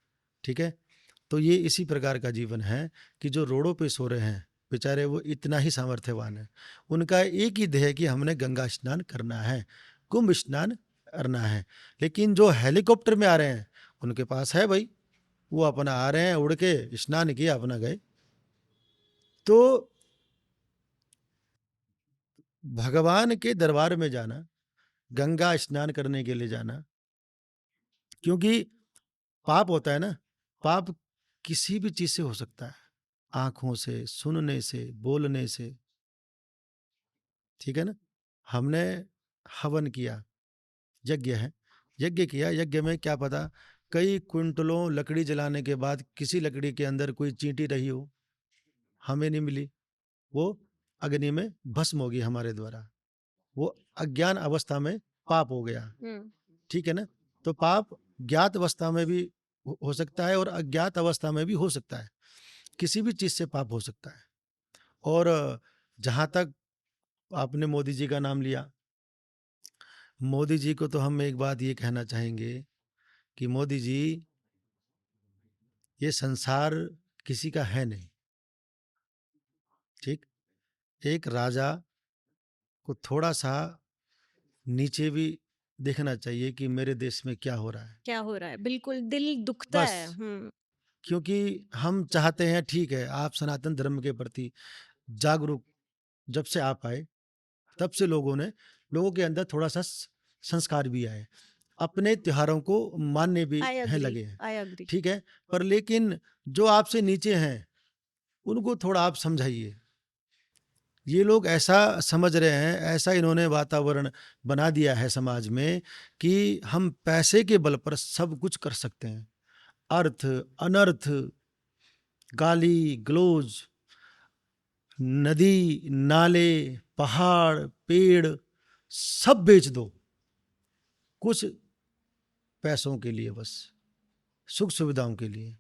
ठीक है, तो ये इसी प्रकार का जीवन है कि जो रोडों पे सो रहे हैं बेचारे, वो इतना ही सामर्थ्यवान है, उनका एक ही ध्येय है कि हमने गंगा स्नान करना है, कुंभ स्नान करना है। लेकिन जो हेलीकॉप्टर में आ रहे हैं उनके पास है भाई, वो अपना आ रहे हैं, उड़ के स्नान किया, अपना गए। तो भगवान के दरबार में जाना, गंगा स्नान करने के लिए जाना, क्योंकि पाप होता है ना, पाप किसी भी चीज से हो सकता है, आंखों से, सुनने से, बोलने से। ठीक है ना, हमने हवन किया, यज्ञ है, यज्ञ किया, यज्ञ में क्या पता कई क्विंटलों लकड़ी जलाने के बाद किसी लकड़ी के अंदर कोई चींटी रही हो, हमें नहीं मिली, वो अग्नि में भस्म होगी हमारे द्वारा, वो अज्ञान अवस्था में पाप हो गया। ठीक है ना, तो पाप ज्ञात अवस्था में भी हो सकता है और अज्ञात अवस्था में भी हो सकता है, किसी भी चीज से पाप हो सकता है। और जहां तक आपने मोदी जी का नाम लिया, मोदी जी को तो हम एक बात ये कहना चाहेंगे कि मोदी जी, ये संसार किसी का है नहीं। ठीक, एक राजा को थोड़ा सा नीचे भी देखना चाहिए कि मेरे देश में क्या हो रहा है, क्या हो रहा है, बिल्कुल दिल दुखता बस। है। क्योंकि हम चाहते हैं, ठीक है, आप सनातन धर्म के प्रति जागरूक जब से आप आए तब से लोगों के अंदर थोड़ा सा संस्कार भी आए, अपने त्योहारों को मानने भी आई हैं अग्री, लगे हैं। I agree. ठीक है, पर लेकिन जो आपसे नीचे हैं उनको थोड़ा आप समझाइए। ये लोग ऐसा समझ रहे हैं, ऐसा इन्होंने वातावरण बना दिया है समाज में कि हम पैसे के बल पर सब कुछ कर सकते हैं, अर्थ अनर्थ, गाली गलौज, नदी नाले, पहाड़ पेड़ सब बेच दो कुछ पैसों के लिए, बस सुख सुविधाओं के लिए।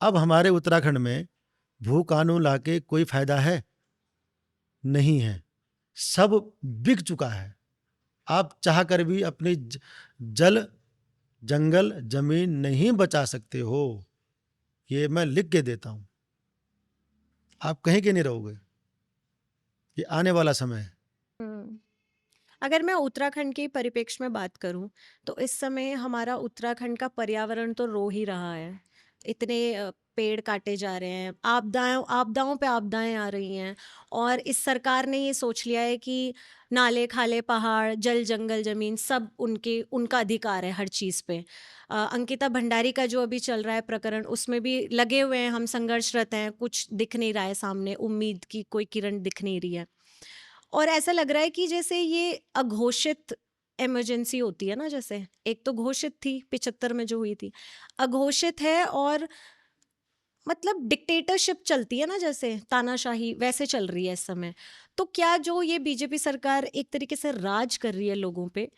अब हमारे उत्तराखंड में भू कानून लाके कोई फायदा है नहीं है, सब बिक चुका है। आप चाहकर भी अपनी जल, जंगल, जमीन नहीं बचा सकते हो, ये मैं लिख के देता हूं, आप कहीं के नहीं रहोगे, ये आने वाला समय है। अगर मैं उत्तराखंड के परिप्रेक्ष्य में बात करूं, तो इस समय हमारा उत्तराखंड का पर्यावरण तो रो ही रहा है। इतने पेड़ काटे जा रहे हैं, आपदाओं पे आपदाएं आ रही हैं, और इस सरकार ने ये सोच लिया है कि नाले खाले पहाड़ जल जंगल जमीन सब उनका अधिकार है हर चीज़ पे। अंकिता भंडारी का जो अभी चल रहा है प्रकरण, उसमें भी लगे हुए हैं हम, संघर्षरत हैं, कुछ दिख नहीं रहा है सामने, उम्मीद की कोई किरण दिख नहीं रही है। और ऐसा लग रहा है कि जैसे ये अघोषित इमरजेंसी होती है ना, जैसे एक तो घोषित थी 75 में जो हुई थी, अघोषित है, और मतलब डिक्टेटरशिप चलती है ना, जैसे तानाशाही, वैसे चल रही है इस समय। तो क्या जो ये बीजेपी सरकार एक तरीके से राज कर रही है लोगों पे,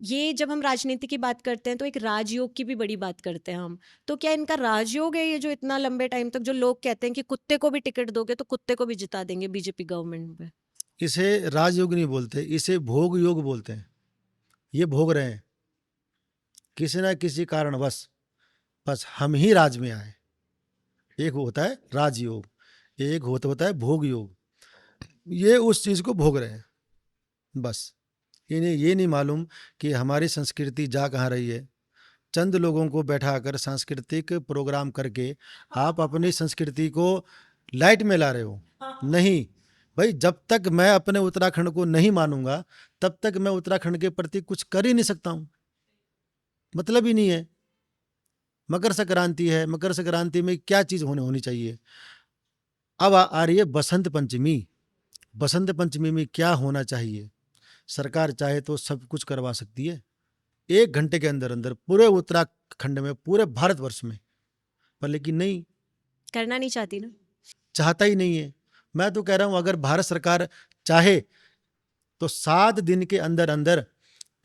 ये जब हम राजनीति की बात करते हैं तो एक राजयोग की भी बड़ी बात करते हैं हम, तो क्या इनका राजयोग है ये, जो इतना लंबे टाइम तक जो लोग कहते हैं कि कुत्ते को भी टिकट दोगे तो कुत्ते को भी जिता देंगे बीजेपी गवर्नमेंट में? इसे राजयोग नहीं बोलते, इसे भोग योग बोलते हैं। ये भोग रहे हैं किसी ना किसी कारणवश, बस हम ही राज में आए। एक होता है राजयोग, एक होता है भोग योग, ये उस चीज को भोग रहे हैं बस। इन्हें ये नहीं मालूम कि हमारी संस्कृति जा कहाँ रही है। चंद लोगों को बैठाकर सांस्कृतिक प्रोग्राम करके आप अपनी संस्कृति को लाइट में ला रहे हो। नहीं भाई, जब तक मैं अपने उत्तराखंड को नहीं मानूंगा तब तक मैं उत्तराखंड के प्रति कुछ कर ही नहीं सकता हूं, मतलब ही नहीं है। मकर संक्रांति है, मकर संक्रांति में क्या चीज होनी चाहिए। अब आ रही है बसंत पंचमी, बसंत पंचमी में क्या होना चाहिए, सरकार चाहे तो सब कुछ करवा सकती है 1 घंटे के अंदर अंदर, पूरे उत्तराखंड में, पूरे भारतवर्ष में, पर लेकिन नहीं, करना नहीं चाहती ना। चाहता ही नहीं है। मैं तो कह रहा हूं अगर भारत सरकार चाहे तो 7 दिन के अंदर अंदर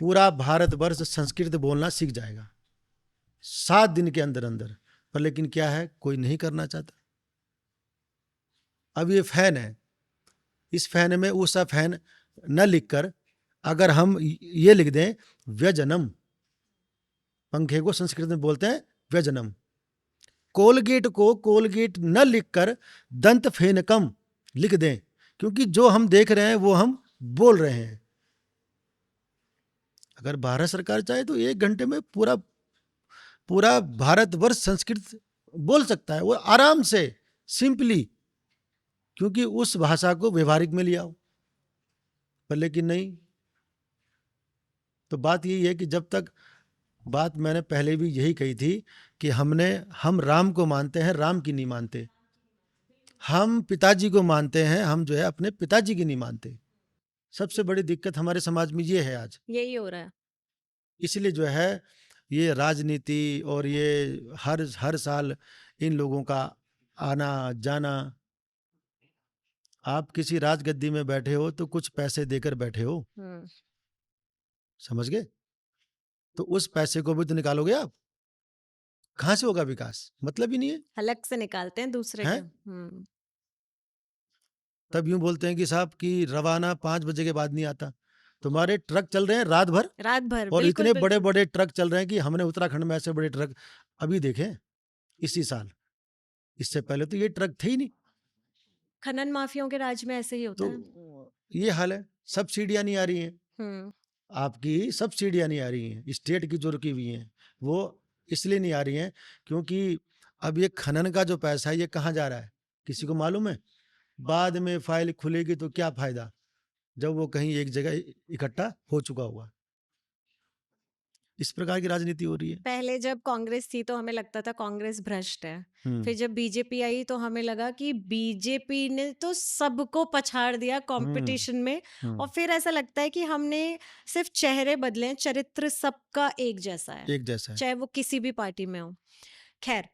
पूरा भारतवर्ष संस्कृत बोलना सीख जाएगा, 7 दिन के अंदर अंदर। पर लेकिन क्या है, कोई नहीं करना चाहता। अब ये फैन है, इस फैन में उस फैन न लिखकर अगर हम ये लिख दें व्यजनम, पंखे को संस्कृत में बोलते हैं व्यजनम, कोलगेट को कोलगेट न लिखकर दंत फेनकम लिख दें, क्योंकि जो हम देख रहे हैं वो हम बोल रहे हैं। अगर भारत सरकार चाहे तो 1 घंटे में पूरा पूरा भारतवर्ष संस्कृत बोल सकता है, वो आराम से, सिंपली, क्योंकि उस भाषा को व्यवहारिक में लिया हो। पर लेकिन नहीं। तो बात यही है कि जब तक, बात मैंने पहले भी यही कही थी कि हम राम को मानते हैं, राम की नहीं मानते। हम पिताजी को मानते हैं, हम जो है अपने पिताजी की नहीं मानते। सबसे बड़ी दिक्कत हमारे समाज में ये है आज। यही हो रहा है। इसलिए जो है ये राजनीति और ये हर साल इन लोगों का आना जाना। आप किसी राजगद्दी में बैठे हो तो कुछ पैसे देकर बैठे हो, समझ गए? तो उस पैसे को भी तो निकालोगे आप, कहां से होगा विकास? मतलब ही नहीं है। अलग से निकालते हैं दूसरे हैं? के। तब यूं बोलते हैं कि साहब कि रवाना 5 बजे के बाद नहीं आता। तुम्हारे ट्रक चल रहे हैं रात भर, रात भर, और बिल्कुल इतने बड़े बिल्कुल। बड़े ट्रक चल रहे हैं कि हमने उत्तराखंड में ऐसे बड़े ट्रक अभी देखे इसी साल। इससे पहले तो ये ट्रक थे ही नहीं। खनन माफियाओं के राज में ऐसे ही होता तो है। ये हाल है। सब्सिडियां नहीं आ रही हैं, हम्म। आपकी सब्सिडियां नहीं आ रही हैं, स्टेट की जो रुकी हुई हैं वो इसलिए नहीं आ रही हैं क्योंकि अब ये खनन का जो पैसा है ये कहाँ जा रहा है, किसी को मालूम है? बाद में फाइल खुलेगी तो क्या फायदा, जब वो कहीं एक जगह इकट्ठा हो चुका हुआ। इस प्रकार की राजनीति हो रही है। पहले जब कांग्रेस थी तो हमें लगता था कांग्रेस भ्रष्ट है। हम्म, फिर जब बीजेपी आई तो हमें लगा कि बीजेपी ने तो सबको पछाड़ दिया कंपटीशन में। और फिर ऐसा लगता है कि हमने सिर्फ चेहरे बदले हैं, चरित्र सबका एक जैसा है, एक जैसा है। चाहे वो किसी भी पार्टी में हो। खैर,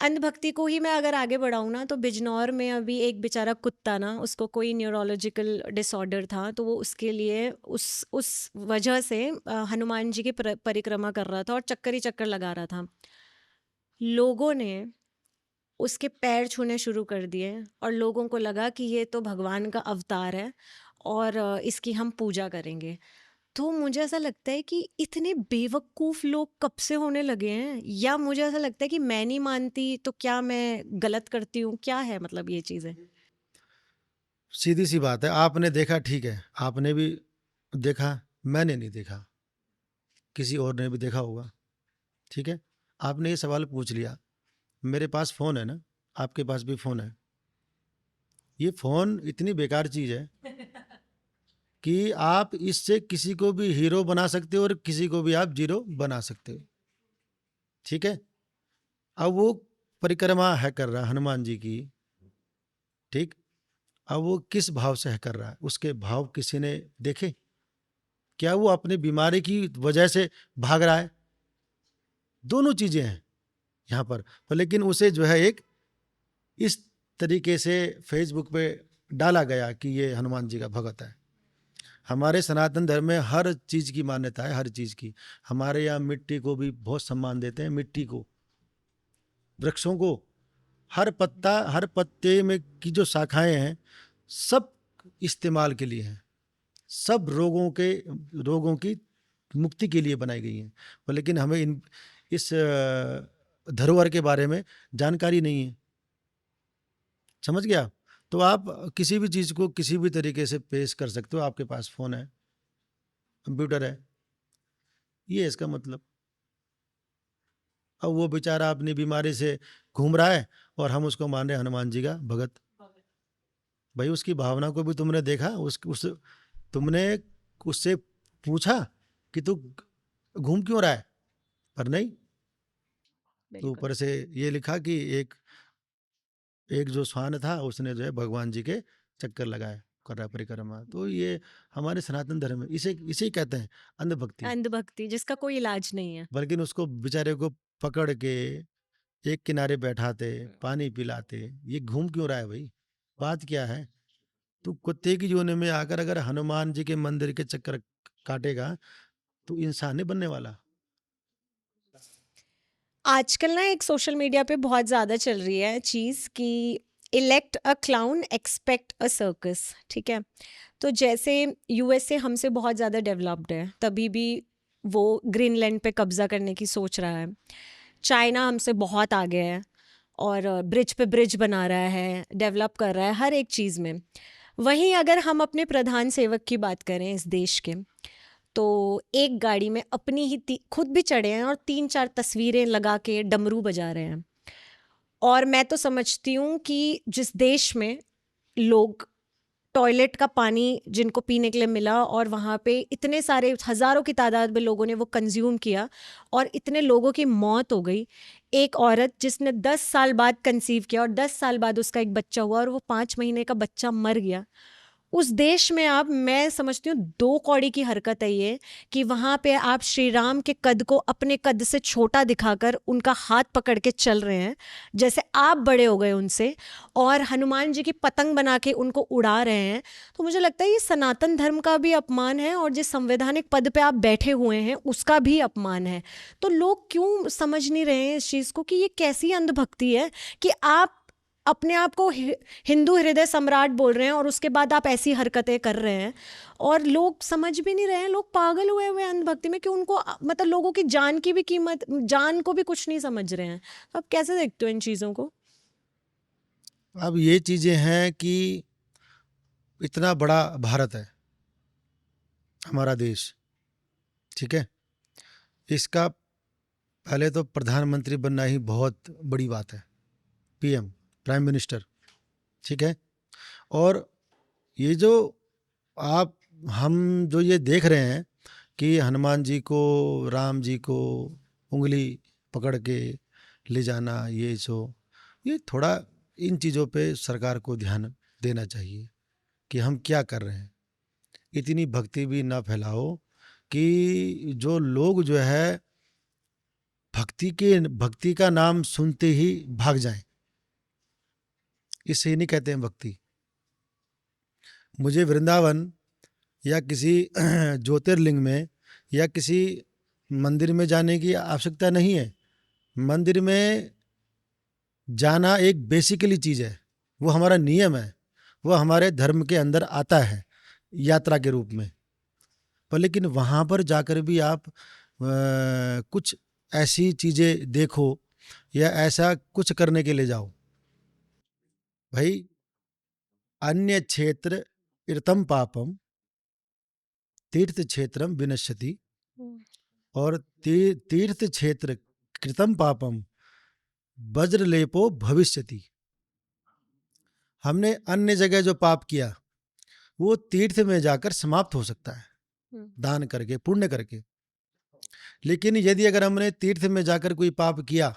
अंधभक्ति को ही मैं अगर आगे बढ़ाऊं ना, तो बिजनौर में अभी एक बेचारा कुत्ता ना, उसको कोई न्यूरोलॉजिकल डिसऑर्डर था, तो वो उसके लिए उस वजह से हनुमान जी की परिक्रमा कर रहा था और चक्कर ही चक्कर लगा रहा था। लोगों ने उसके पैर छूने शुरू कर दिए और लोगों को लगा कि ये तो भगवान का अवतार है और इसकी हम पूजा करेंगे। तो मुझे ऐसा लगता है कि इतने बेवकूफ लोग कब से होने लगे हैं, या मुझे ऐसा लगता है कि मैं नहीं मानती तो क्या मैं गलत करती हूँ, क्या है मतलब ये चीजें। सीधी सी बात है, आपने देखा ठीक है, आपने भी देखा, मैंने नहीं देखा, किसी और ने भी देखा होगा, ठीक है? आपने ये सवाल पूछ लिया, मेरे पास फ़ोन है ना, आपके पास भी फ़ोन है। ये फ़ोन इतनी बेकार चीज़ है कि आप इससे किसी को भी हीरो बना सकते हो और किसी को भी आप जीरो बना सकते हो, ठीक है? अब वो परिक्रमा है कर रहा हनुमान जी की, ठीक? अब वो किस भाव से है कर रहा है, उसके भाव किसी ने देखे? क्या वो अपनी बीमारी की वजह से भाग रहा है? दोनों चीज़ें हैं यहाँ पर लेकिन उसे जो है एक इस तरीके से फेसबुक पे डाला गया कि ये हनुमान जी का भगत है। हमारे सनातन धर्म में हर चीज़ की मान्यता है, हर चीज़ की। हमारे यहाँ मिट्टी को भी बहुत सम्मान देते हैं, मिट्टी को, वृक्षों को, हर पत्ता, हर पत्ते में की जो शाखाएं हैं सब इस्तेमाल के लिए हैं, सब रोगों की मुक्ति के लिए बनाई गई हैं। पर लेकिन हमें इस धरोहर के बारे में जानकारी नहीं है, समझ गया? तो आप किसी भी चीज़ को किसी भी तरीके से पेश कर सकते हो, आपके पास फ़ोन है, कंप्यूटर है, ये है इसका मतलब। अब वो बेचारा अपनी बीमारी से घूम रहा है और हम उसको मान रहे हैं हनुमान जी का भगत। भाई उसकी भावना को भी तुमने देखा, तुमने उससे पूछा कि तू घूम क्यों रहा है? पर नहीं, तो ऊपर से ये लिखा कि एक जो श्वान था उसने जो है भगवान जी के चक्कर लगाए। कर रहा है परिक्रमा, तो ये हमारे सनातन धर्म में इसे इसे ही कहते हैं अंधभक्ति। अंधभक्ति जिसका कोई इलाज नहीं है। बल्कि उसको बेचारे को पकड़ के एक किनारे बैठाते, पानी पिलाते, ये घूम क्यों रहा है भाई, बात क्या है? तो कुत्ते की जोने में आकर अगर हनुमान जी के मंदिर के चक्कर काटेगा तो इंसान नहीं बनने वाला। आजकल ना एक सोशल मीडिया पे बहुत ज़्यादा चल रही है चीज़ कि elect a clown expect a circus, ठीक है। तो जैसे यूएसए हमसे बहुत ज़्यादा डेवलप्ड है, तभी भी वो ग्रीनलैंड पे कब्जा करने की सोच रहा है। चाइना हमसे बहुत आगे है और ब्रिज पे ब्रिज बना रहा है, डेवलप कर रहा है हर एक चीज़ में। वहीं अगर हम अपने प्रधान सेवक की बात करें इस देश के, तो एक गाड़ी में अपनी ही खुद भी चढ़े हैं और 3-4 तस्वीरें लगा के डमरू बजा रहे हैं। और मैं तो समझती हूँ कि जिस देश में लोग टॉयलेट का पानी जिनको पीने के लिए मिला और वहाँ पे इतने सारे हज़ारों की तादाद में लोगों ने वो कंज्यूम किया और इतने लोगों की मौत हो गई, एक औरत जिसने 10 साल बाद कंसीव किया और 10 साल बाद उसका एक बच्चा हुआ और वो 5 महीने का बच्चा मर गया, उस देश में आप, मैं समझती हूँ 2 कौड़ी की हरकत है ये कि वहाँ पे आप श्री राम के कद को अपने कद से छोटा दिखाकर उनका हाथ पकड़ के चल रहे हैं जैसे आप बड़े हो गए उनसे, और हनुमान जी की पतंग बना के उनको उड़ा रहे हैं। तो मुझे लगता है ये सनातन धर्म का भी अपमान है और जिस संवैधानिक पद पे आप बैठे हुए हैं उसका भी अपमान है। तो लोग क्यों समझ नहीं रहे हैं इस चीज़ को कि ये कैसी अंधभक्ति है कि आप अपने आप को हिंदू हृदय सम्राट बोल रहे हैं और उसके बाद आप ऐसी हरकतें कर रहे हैं और लोग समझ भी नहीं रहे हैं। लोग पागल हुए हुए अंधभक्ति में कि उनको मतलब लोगों की जान की भी कीमत, जान को भी कुछ नहीं समझ रहे हैं। तो आप कैसे देखते हो इन चीज़ों को? अब ये चीजें हैं कि इतना बड़ा भारत है हमारा देश, ठीक है, इसका पहले तो प्रधानमंत्री बनना ही बहुत बड़ी बात है, पीएम, प्राइम मिनिस्टर, ठीक है। और ये जो आप हम जो ये देख रहे हैं कि हनुमान जी को, राम जी को उंगली पकड़ के ले जाना, ये थोड़ा इन चीज़ों पे सरकार को ध्यान देना चाहिए कि हम क्या कर रहे हैं। इतनी भक्ति भी ना फैलाओ कि जो लोग जो है भक्ति का नाम सुनते ही भाग जाएं। इसे नहीं कहते हैं भक्ति। मुझे वृंदावन या किसी ज्योतिर्लिंग में या किसी मंदिर में जाने की आवश्यकता नहीं है। मंदिर में जाना एक बेसिकली चीज़ है, वो हमारा नियम है, वो हमारे धर्म के अंदर आता है यात्रा के रूप में। पर लेकिन वहाँ पर जाकर भी आप कुछ ऐसी चीज़ें देखो या ऐसा कुछ करने के लिए जाओ, भाई अन्य क्षेत्र इरतम पापम तीर्थ क्षेत्रम विनश्यति, और तीर्थ क्षेत्र कृतम पापम वज्रलेपो भविष्यति। हमने अन्य जगह जो पाप किया वो तीर्थ में जाकर समाप्त हो सकता है, दान करके, पुण्य करके। लेकिन यदि अगर हमने तीर्थ में जाकर कोई पाप किया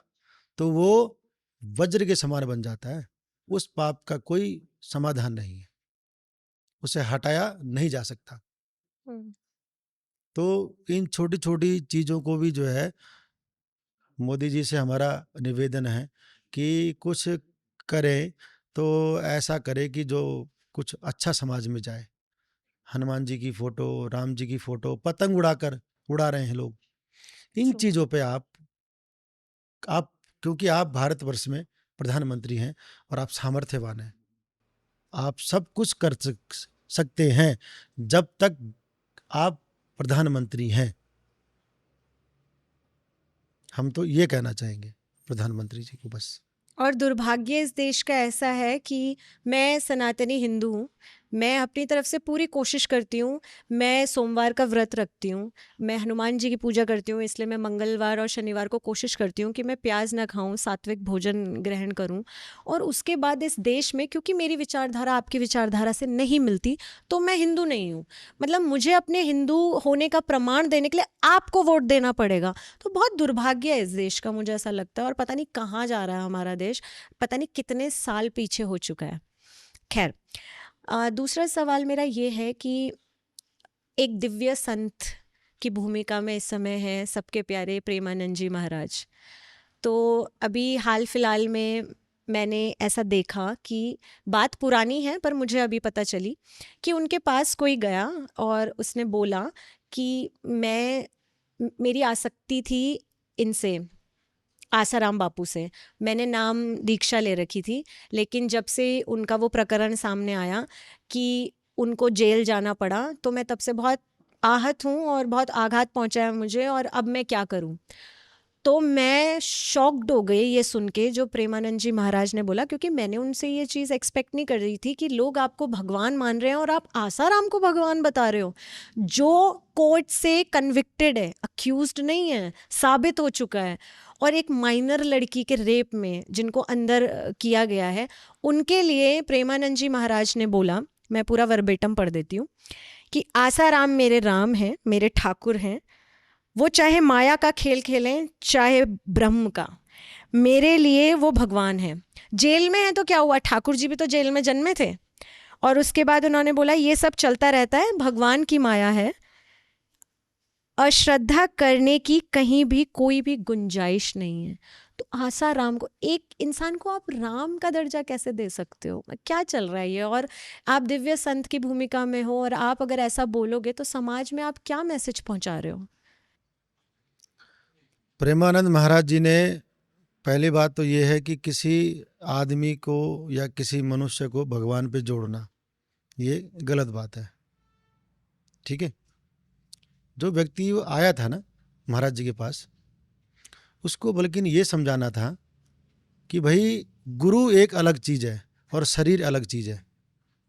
तो वो वज्र के समान बन जाता है, उस पाप का कोई समाधान नहीं है, उसे हटाया नहीं जा सकता। तो इन छोटी छोटी चीज़ों को भी जो है मोदी जी से हमारा निवेदन है कि कुछ करें तो ऐसा करें कि जो कुछ अच्छा समाज में जाए। हनुमान जी की फोटो, राम जी की फोटो पतंग उड़ा रहे हैं लोग। इन चीज़ों पे आप क्योंकि आप भारतवर्ष में प्रधानमंत्री हैं और आप सामर्थ्यवान हैं, आप सब कुछ कर सकते हैं जब तक आप प्रधानमंत्री हैं। हम तो ये कहना चाहेंगे प्रधानमंत्री जी को बस। और दुर्भाग्य इस देश का ऐसा है कि मैं सनातनी हिंदू हूँ, मैं अपनी तरफ से पूरी कोशिश करती हूँ, मैं सोमवार का व्रत रखती हूँ, मैं हनुमान जी की पूजा करती हूँ, इसलिए मैं मंगलवार और शनिवार को कोशिश करती हूँ कि मैं प्याज ना खाऊं, सात्विक भोजन ग्रहण करूँ। और उसके बाद इस देश में क्योंकि मेरी विचारधारा आपकी विचारधारा से नहीं मिलती तो मैं हिंदू नहीं हूँ, मतलब मुझे अपने हिंदू होने का प्रमाण देने के लिए आपको वोट देना पड़ेगा। तो बहुत दुर्भाग्य है इस देश का, मुझे ऐसा लगता है। और पता नहीं कहाँ जा रहा है हमारा देश, पता नहीं कितने साल पीछे हो चुका है। खैर, दूसरा सवाल मेरा ये है कि एक दिव्य संत की भूमिका में इस समय है सबके प्यारे प्रेमानंद जी महाराज। तो अभी हाल फिलहाल में मैंने ऐसा देखा कि बात पुरानी है पर मुझे अभी पता चली कि उनके पास कोई गया और उसने बोला कि मेरी आसक्ति थी इनसे, आसाराम बापू से। मैंने नाम दीक्षा ले रखी थी, लेकिन जब से उनका वो प्रकरण सामने आया कि उनको जेल जाना पड़ा तो मैं तब से बहुत आहत हूँ और बहुत आघात पहुंचा है मुझे, और अब मैं क्या करूँ। तो मैं शॉक्ड हो गई ये सुन के जो प्रेमानंद जी महाराज ने बोला, क्योंकि मैंने उनसे ये चीज़ एक्सपेक्ट नहीं कर रही थी कि लोग आपको भगवान मान रहे हैं और आप आसाराम को भगवान बता रहे हो, जो कोर्ट से कन्विक्टेड है, अक्यूज्ड नहीं है, साबित हो चुका है। और एक माइनर लड़की के रेप में जिनको अंदर किया गया है, उनके लिए प्रेमानंद जी महाराज ने बोला, मैं पूरा वर्बेटम पढ़ देती हूँ, कि आसाराम मेरे राम हैं, मेरे ठाकुर हैं, वो चाहे माया का खेल खेलें चाहे ब्रह्म का, मेरे लिए वो भगवान है। जेल में है तो क्या हुआ, ठाकुर जी भी तो जेल में जन्मे थे। और उसके बाद उन्होंने बोला ये सब चलता रहता है, भगवान की माया है, अश्रद्धा करने की कहीं भी कोई भी गुंजाइश नहीं है। तो आसाराम को, एक इंसान को आप राम का दर्जा कैसे दे सकते हो? क्या चल रहा है ये? और आप दिव्य संत की भूमिका में हो और आप अगर ऐसा बोलोगे तो समाज में आप क्या मैसेज पहुंचा रहे हो? प्रेमानंद महाराज जी ने, पहली बात तो ये है कि किसी आदमी को या किसी मनुष्य को भगवान पे जोड़ना ये गलत बात है। ठीक है। जो व्यक्ति वो आया था ना महाराज जी के पास, उसको बल्कि ये समझाना था कि भाई गुरु एक अलग चीज है और शरीर अलग चीज है।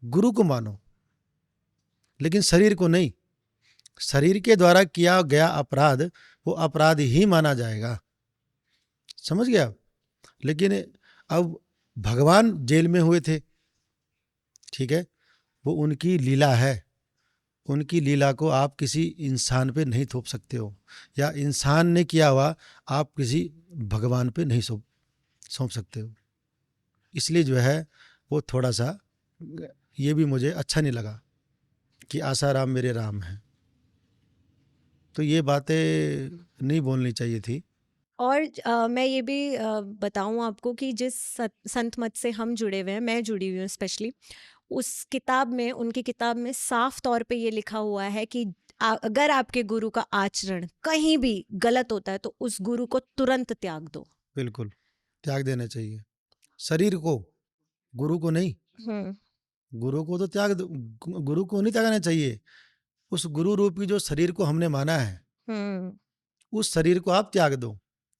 गुरु को मानो लेकिन शरीर को नहीं। शरीर के द्वारा किया गया अपराध वो अपराध ही माना जाएगा। समझ गया? लेकिन अब भगवान जेल में हुए थे, ठीक है, वो उनकी लीला है। उनकी लीला को आप किसी इंसान पे नहीं थोप सकते हो, या इंसान ने किया हुआ आप किसी भगवान पे नहीं सौंप सकते हो। इसलिए जो है वो थोड़ा सा ये भी मुझे अच्छा नहीं लगा कि आसाराम मेरे राम हैं। तो ये बातें नहीं बोलनी चाहिए थी। और मैं ये भी बताऊं आपको कि जिस संत मत से हम जुड़े हुए हैं, मैं जुड़ी हुई हूँ स्पेशली, उस किताब में, उनकी किताब में साफ तौर पे ये लिखा हुआ है कि अगर आपके गुरु का आचरण कहीं भी गलत होता है तो उस गुरु को तुरंत त्याग दो। बिल्कुल त्याग देना चाहिए शरीर को, गुरु को नहीं। हम्म। गुरु को तो त्याग गुरु को नहीं त्यागना चाहिए। उस गुरु रूपी जो शरीर को हमने माना है, हम्म। उस शरीर को आप त्याग दो।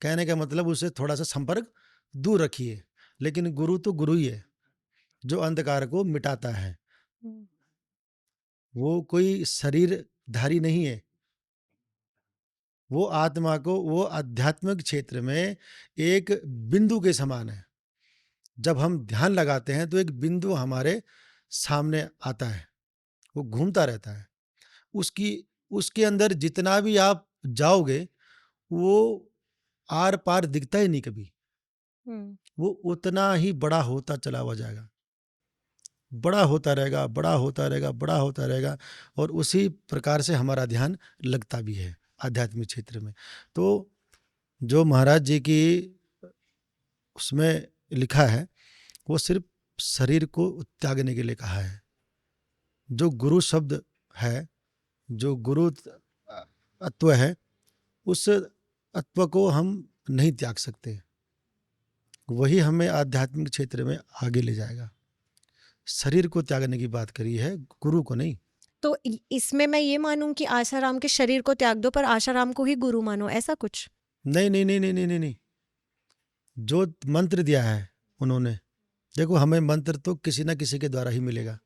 कहने का मतलब उससे थोड़ा सा संपर्क दूर रखिए। लेकिन गुरु तो गुरु ही है जो अंधकार को मिटाता है। हम्म। वो कोई शरीरधारी नहीं है। वो आत्मा को, वो आध्यात्मिक क्षेत्र में एक बिंदु के समान है। जब हम ध्यान लगाते हैं तो एक बिंदु हमारे सामने आता है, वो घूमता रहता है। उसकी उसके अंदर जितना भी आप जाओगे वो आर पार दिखता ही नहीं कभी। हम्म। वो उतना ही बड़ा होता चला हुआ जाएगा, बड़ा होता रहेगा, बड़ा होता रहेगा, बड़ा होता रहेगा। और उसी प्रकार से हमारा ध्यान लगता भी है आध्यात्मिक क्षेत्र में। तो जो महाराज जी की उसमें लिखा है वो सिर्फ शरीर को त्यागने के लिए कहा है। जो गुरु शब्द है, जो गुरु तत्व है, उस तत्व को हम नहीं त्याग सकते। वही हमें आध्यात्मिक क्षेत्र में आगे ले जाएगा। शरीर को त्यागने की बात करी है, गुरु को नहीं। तो इसमें मैं ये मानूं कि आसाराम के शरीर को त्याग दो पर आसाराम को ही गुरु मानो, ऐसा कुछ? नहीं नहीं नहीं नहीं नहीं नहीं नहीं। जो मंत्र दिया है उन्होंने, देखो हमें मंत्र तो किसी ना किसी के द्वारा ही मिलेगा,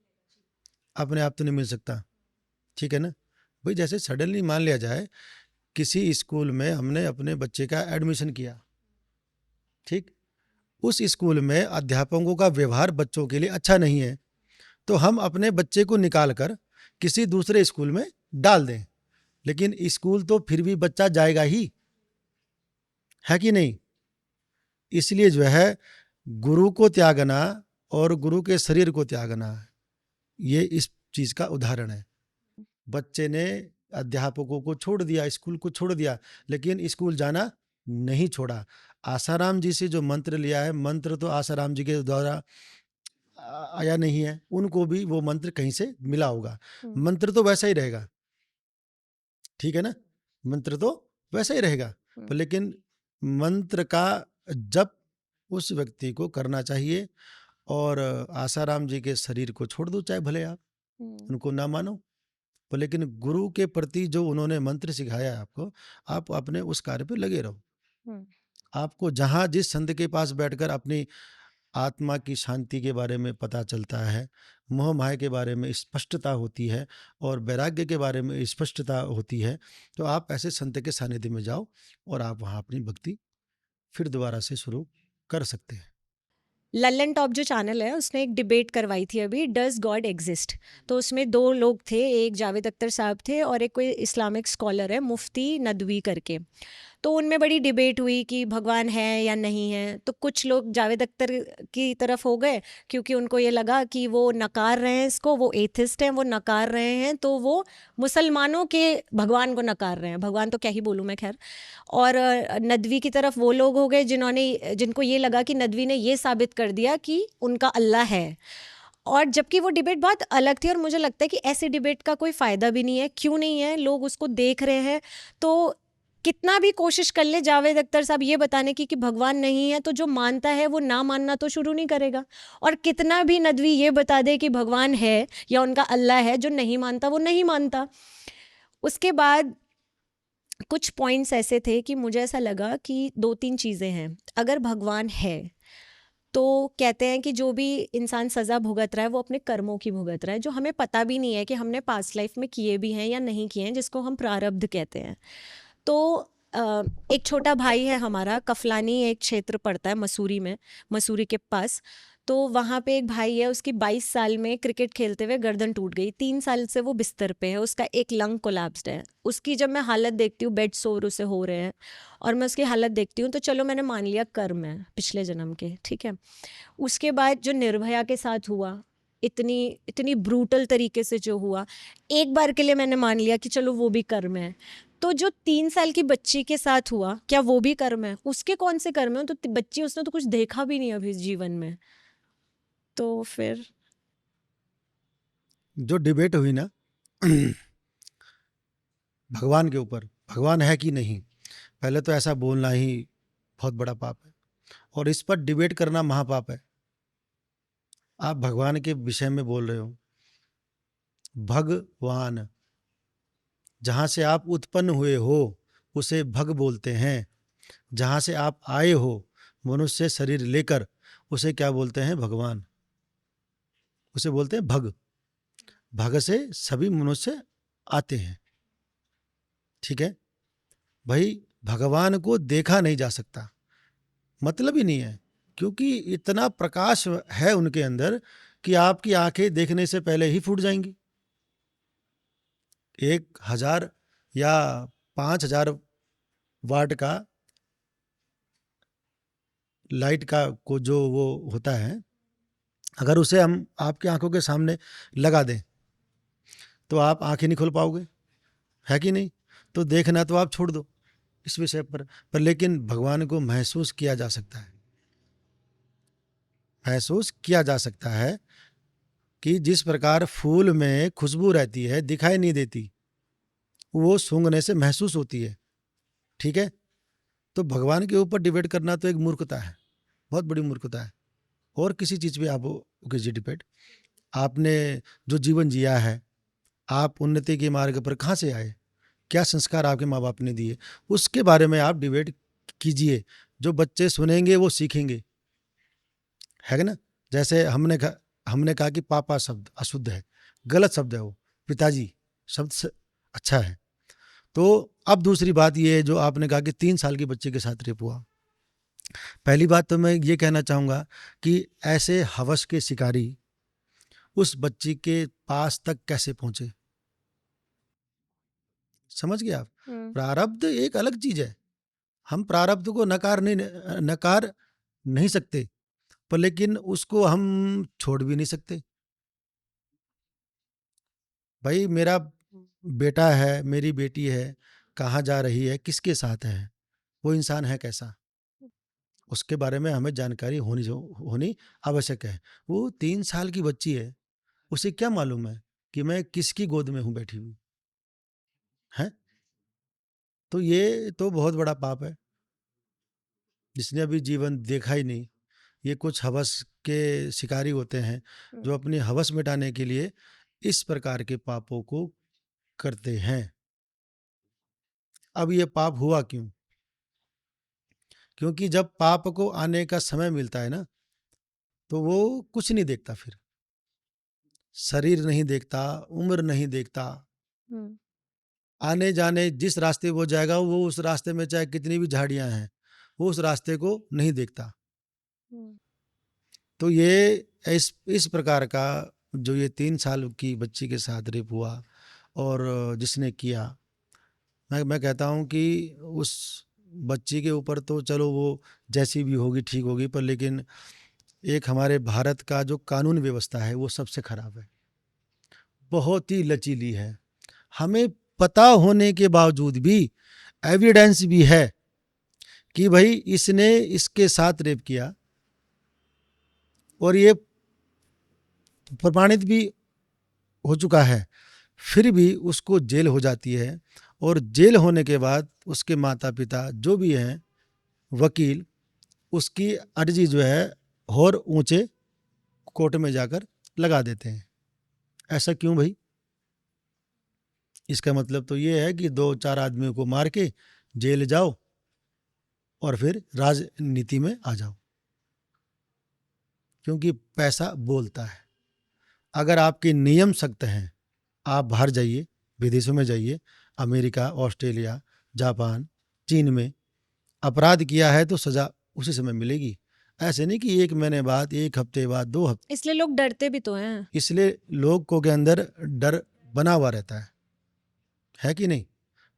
अपने आप तो नहीं मिल सकता। ठीक है ना भाई? जैसे सडनली मान लिया जाए किसी स्कूल में हमने अपने बच्चे का एडमिशन किया, ठीक, उस स्कूल में अध्यापकों का व्यवहार बच्चों के लिए अच्छा नहीं है, तो हम अपने बच्चे को निकाल कर किसी दूसरे स्कूल में डाल दें, लेकिन स्कूल तो फिर भी बच्चा जाएगा ही, है कि नहीं? इसलिए जो है गुरु को त्यागना और गुरु के शरीर को त्यागना ये इस चीज का उदाहरण है। बच्चे ने अध्यापकों को छोड़ दिया, स्कूल को छोड़ दिया, लेकिन स्कूल जाना नहीं छोड़ा। आसाराम जी से जो मंत्र लिया है, मंत्र तो आसाराम जी के द्वारा आया नहीं है, उनको भी वो मंत्र कहीं से मिला होगा। मंत्र तो वैसा ही रहेगा, ठीक है ना, मंत्र तो वैसा ही रहेगा, पर लेकिन मंत्र का जप उस व्यक्ति को करना चाहिए। और आसाराम जी के शरीर को छोड़ दो, चाहे भले आप उनको ना मानो, पर लेकिन गुरु के प्रति जो उन्होंने मंत्र सिखाया है आपको, आप अपने उस कार्य पे लगे रहो। आपको जहाँ जिस संत के पास बैठकर अपनी आत्मा की शांति के बारे में पता चलता है, मोह माया के बारे में स्पष्टता होती है और वैराग्य के बारे में स्पष्टता होती है, तो आप ऐसे संत के सानिध्य में जाओ और आप वहाँ अपनी भक्ति फिर दोबारा से शुरू कर सकते हैं। लल्लन टॉप जो चैनल है उसने एक डिबेट करवाई थी अभी, डज गॉड एग्जिस्ट। तो उसमें दो लोग थे, एक जावेद अख्तर साहब थे और एक कोई इस्लामिक स्कॉलर है मुफ्ती नदवी करके। तो उनमें बड़ी डिबेट हुई कि भगवान है या नहीं है। तो कुछ लोग जावेद अख्तर की तरफ हो गए क्योंकि उनको ये लगा कि वो नकार रहे हैं इसको, वो एथिस्ट हैं, वो नकार रहे हैं, तो वो मुसलमानों के भगवान को नकार रहे हैं। भगवान तो क्या ही बोलूँ मैं, खैर। और नदवी की तरफ वो लोग हो गए जिनको ये लगा कि नदवी ने ये साबित कर दिया कि उनका अल्लाह है। और जबकि वो डिबेट बहुत अलग थी, और मुझे लगता है कि ऐसी डिबेट का कोई फ़ायदा भी नहीं है। क्यों नहीं है? लोग उसको देख रहे हैं, तो कितना भी कोशिश कर ले जावेद अख्तर साहब ये बताने की कि भगवान नहीं है, तो जो मानता है वो ना मानना तो शुरू नहीं करेगा। और कितना भी नदवी ये बता दे कि भगवान है या उनका अल्लाह है, जो नहीं मानता वो नहीं मानता। उसके बाद कुछ पॉइंट्स ऐसे थे कि मुझे ऐसा लगा कि दो तीन चीज़ें हैं। अगर भगवान है तो कहते हैं कि जो भी इंसान सज़ा भुगत रहा है वो अपने कर्मों की भुगत रहा है, जो हमें पता भी नहीं है कि हमने पास्ट लाइफ में किए भी हैं या नहीं किए हैं, जिसको हम प्रारब्ध कहते हैं। तो एक छोटा भाई है हमारा, कफलानी एक क्षेत्र पड़ता है मसूरी में, मसूरी के पास। तो वहाँ पे एक भाई है, उसकी 22 साल में क्रिकेट खेलते हुए गर्दन टूट गई। 3 साल से वो बिस्तर पे है, उसका एक लंग कोलैप्स्ड है। उसकी जब मैं हालत देखती हूँ, बेड सोर उसे हो रहे हैं, और मैं उसकी हालत देखती हूँ, तो चलो मैंने मान लिया कर्म है पिछले जन्म के, ठीक है। उसके बाद जो निर्भया के साथ हुआ, इतनी इतनी ब्रूटल तरीके से जो हुआ, एक बार के लिए मैंने मान लिया कि चलो वो भी कर्म है। तो जो 3 साल की बच्ची के साथ हुआ, क्या वो भी कर्म है? उसके कौन से कर्म है? तो बच्ची, उसने तो कुछ देखा भी नहीं अभी इस जीवन में। तो फिर जो डिबेट हुई ना भगवान के ऊपर, भगवान है कि नहीं, पहले तो ऐसा बोलना ही बहुत बड़ा पाप है, और इस पर डिबेट करना महापाप है। आप भगवान के विषय में बोल रहे हो। भगवान, जहाँ से आप उत्पन्न हुए हो उसे भग बोलते हैं। जहाँ से आप आए हो मनुष्य शरीर लेकर, उसे क्या बोलते हैं? भगवान। उसे बोलते हैं भग। भग से सभी मनुष्य आते हैं, ठीक है भाई। भगवान को देखा नहीं जा सकता, मतलब ही नहीं है, क्योंकि इतना प्रकाश है उनके अंदर कि आपकी आंखें देखने से पहले ही फूट जाएंगी। 1000 या 5000 वाट का लाइट का को जो वो होता है, अगर उसे हम आपकी आंखों के सामने लगा दें तो आप आंखें नहीं खोल पाओगे, है कि नहीं? तो देखना तो आप छोड़ दो इस विषय पर लेकिन भगवान को महसूस किया जा सकता है। महसूस किया जा सकता है कि जिस प्रकार फूल में खुशबू रहती है, दिखाई नहीं देती, वो सूंघने से महसूस होती है, ठीक है। तो भगवान के ऊपर डिबेट करना तो एक मूर्खता है, बहुत बड़ी मूर्खता है। और किसी चीज़ पे आप कीजिए डिबेट। आपने जो जीवन जिया है, आप उन्नति के मार्ग पर कहाँ से आए, क्या संस्कार आपके माँ बाप ने दिए, उसके बारे में आप डिबेट कीजिए। जो बच्चे सुनेंगे वो सीखेंगे, है ना। जैसे हमने कहा कि पापा शब्द अशुद्ध है, गलत शब्द है वो, पिताजी शब्द से अच्छा है। तो अब दूसरी बात ये है जो आपने कहा कि 3 साल की बच्चे के साथ रेप हुआ। पहली बात तो मैं ये कहना चाहूँगा कि ऐसे हवस के शिकारी उस बच्ची के पास तक कैसे पहुंचे, समझ गए आप। प्रारब्ध एक अलग चीज है, हम प्रारब्ध को नकार नहीं सकते, पर लेकिन उसको हम छोड़ भी नहीं सकते। भाई मेरा बेटा है, मेरी बेटी है, कहाँ जा रही है, किसके साथ है, वो इंसान है कैसा, उसके बारे में हमें जानकारी होनी आवश्यक है। वो 3 साल की बच्ची है, उसे क्या मालूम है कि मैं किसकी गोद में हूँ बैठी हुई है। तो ये तो बहुत बड़ा पाप है, जिसने अभी जीवन देखा ही नहीं। ये कुछ हवस के शिकारी होते हैं जो अपनी हवस मिटाने के लिए इस प्रकार के पापों को करते हैं। अब ये पाप हुआ क्यों? क्योंकि जब पाप को आने का समय मिलता है ना, तो वो कुछ नहीं देखता, फिर शरीर नहीं देखता, उम्र नहीं देखता, हम्म, आने जाने जिस रास्ते वो जाएगा, वो उस रास्ते में चाहे कितनी भी झाड़ियां हैं, वो उस रास्ते को नहीं देखता। हम्म, तो ये इस प्रकार का जो ये 3 साल की बच्ची के साथ रेप हुआ और जिसने किया, मैं कहता हूँ कि उस बच्ची के ऊपर तो चलो वो जैसी भी होगी ठीक होगी, पर लेकिन एक हमारे भारत का जो कानून व्यवस्था है वो सबसे खराब है, बहुत ही लचीली है। हमें पता होने के बावजूद भी एविडेंस भी है कि भाई इसने इसके साथ रेप किया, और ये प्रमाणित भी हो चुका है, फिर भी उसको जेल हो जाती है। और जेल होने के बाद उसके माता पिता जो भी हैं, वकील, उसकी अर्जी जो है और ऊंचे कोर्ट में जाकर लगा देते हैं। ऐसा क्यों भाई? इसका मतलब तो ये है कि 2-4 आदमियों को मार के जेल जाओ और फिर राजनीति में आ जाओ, क्योंकि पैसा बोलता है। अगर आपके नियम सख्त हैं, आप बाहर जाइए, विदेशों में जाइए, अमेरिका, ऑस्ट्रेलिया, जापान, चीन में अपराध किया है तो सजा उसी समय मिलेगी। ऐसे नहीं कि 1 महीने बाद, 1 हफ्ते बाद, 2 हफ्ते। इसलिए लोग डरते भी तो हैं। इसलिए लोगों के अंदर डर बना हुआ रहता है कि नहीं?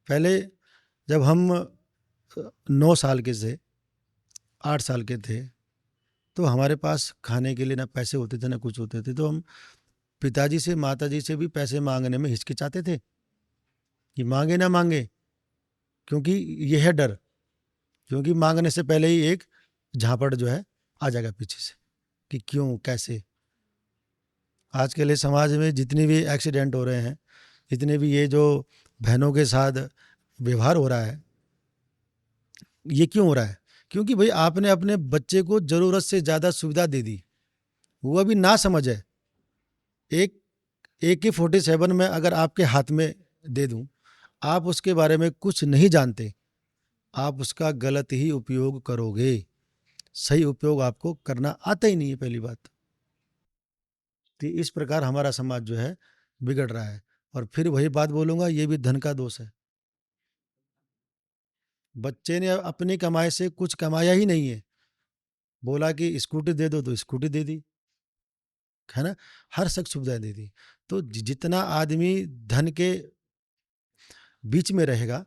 पहले जब हम 9 साल के थे, 8 साल के थे, तो हमारे पास खाने के लिए ना पैसे होते थे ना कुछ होते थे, तो हम पिताजी से, माताजी से भी पैसे मांगने में हिचकिचाते थे कि मांगे ना मांगे, क्योंकि यह है डर, क्योंकि मांगने से पहले ही एक झापड़ जो है आ जाएगा पीछे से कि क्यों कैसे। आज के लिए समाज में जितने भी एक्सीडेंट हो रहे हैं, जितने भी ये जो बहनों के साथ व्यवहार हो रहा है, ये क्यों हो रहा है? क्योंकि भाई आपने अपने बच्चे को जरूरत से ज्यादा सुविधा दे दी, वो अभी ना समझ है। एक AK-47 में अगर आपके हाथ में दे दूं, आप उसके बारे में कुछ नहीं जानते, आप उसका गलत ही उपयोग करोगे, सही उपयोग आपको करना आता ही नहीं है, पहली बात। तो इस प्रकार हमारा समाज जो है बिगड़ रहा है। और फिर वही बात बोलूंगा, ये भी धन का दोष है। बच्चे ने अपनी कमाई से कुछ कमाया ही नहीं है, बोला कि स्कूटी दे दो तो स्कूटी दे दी, है ना, हर शख्स सुविधा दे दी। तो जितना आदमी धन के बीच में रहेगा,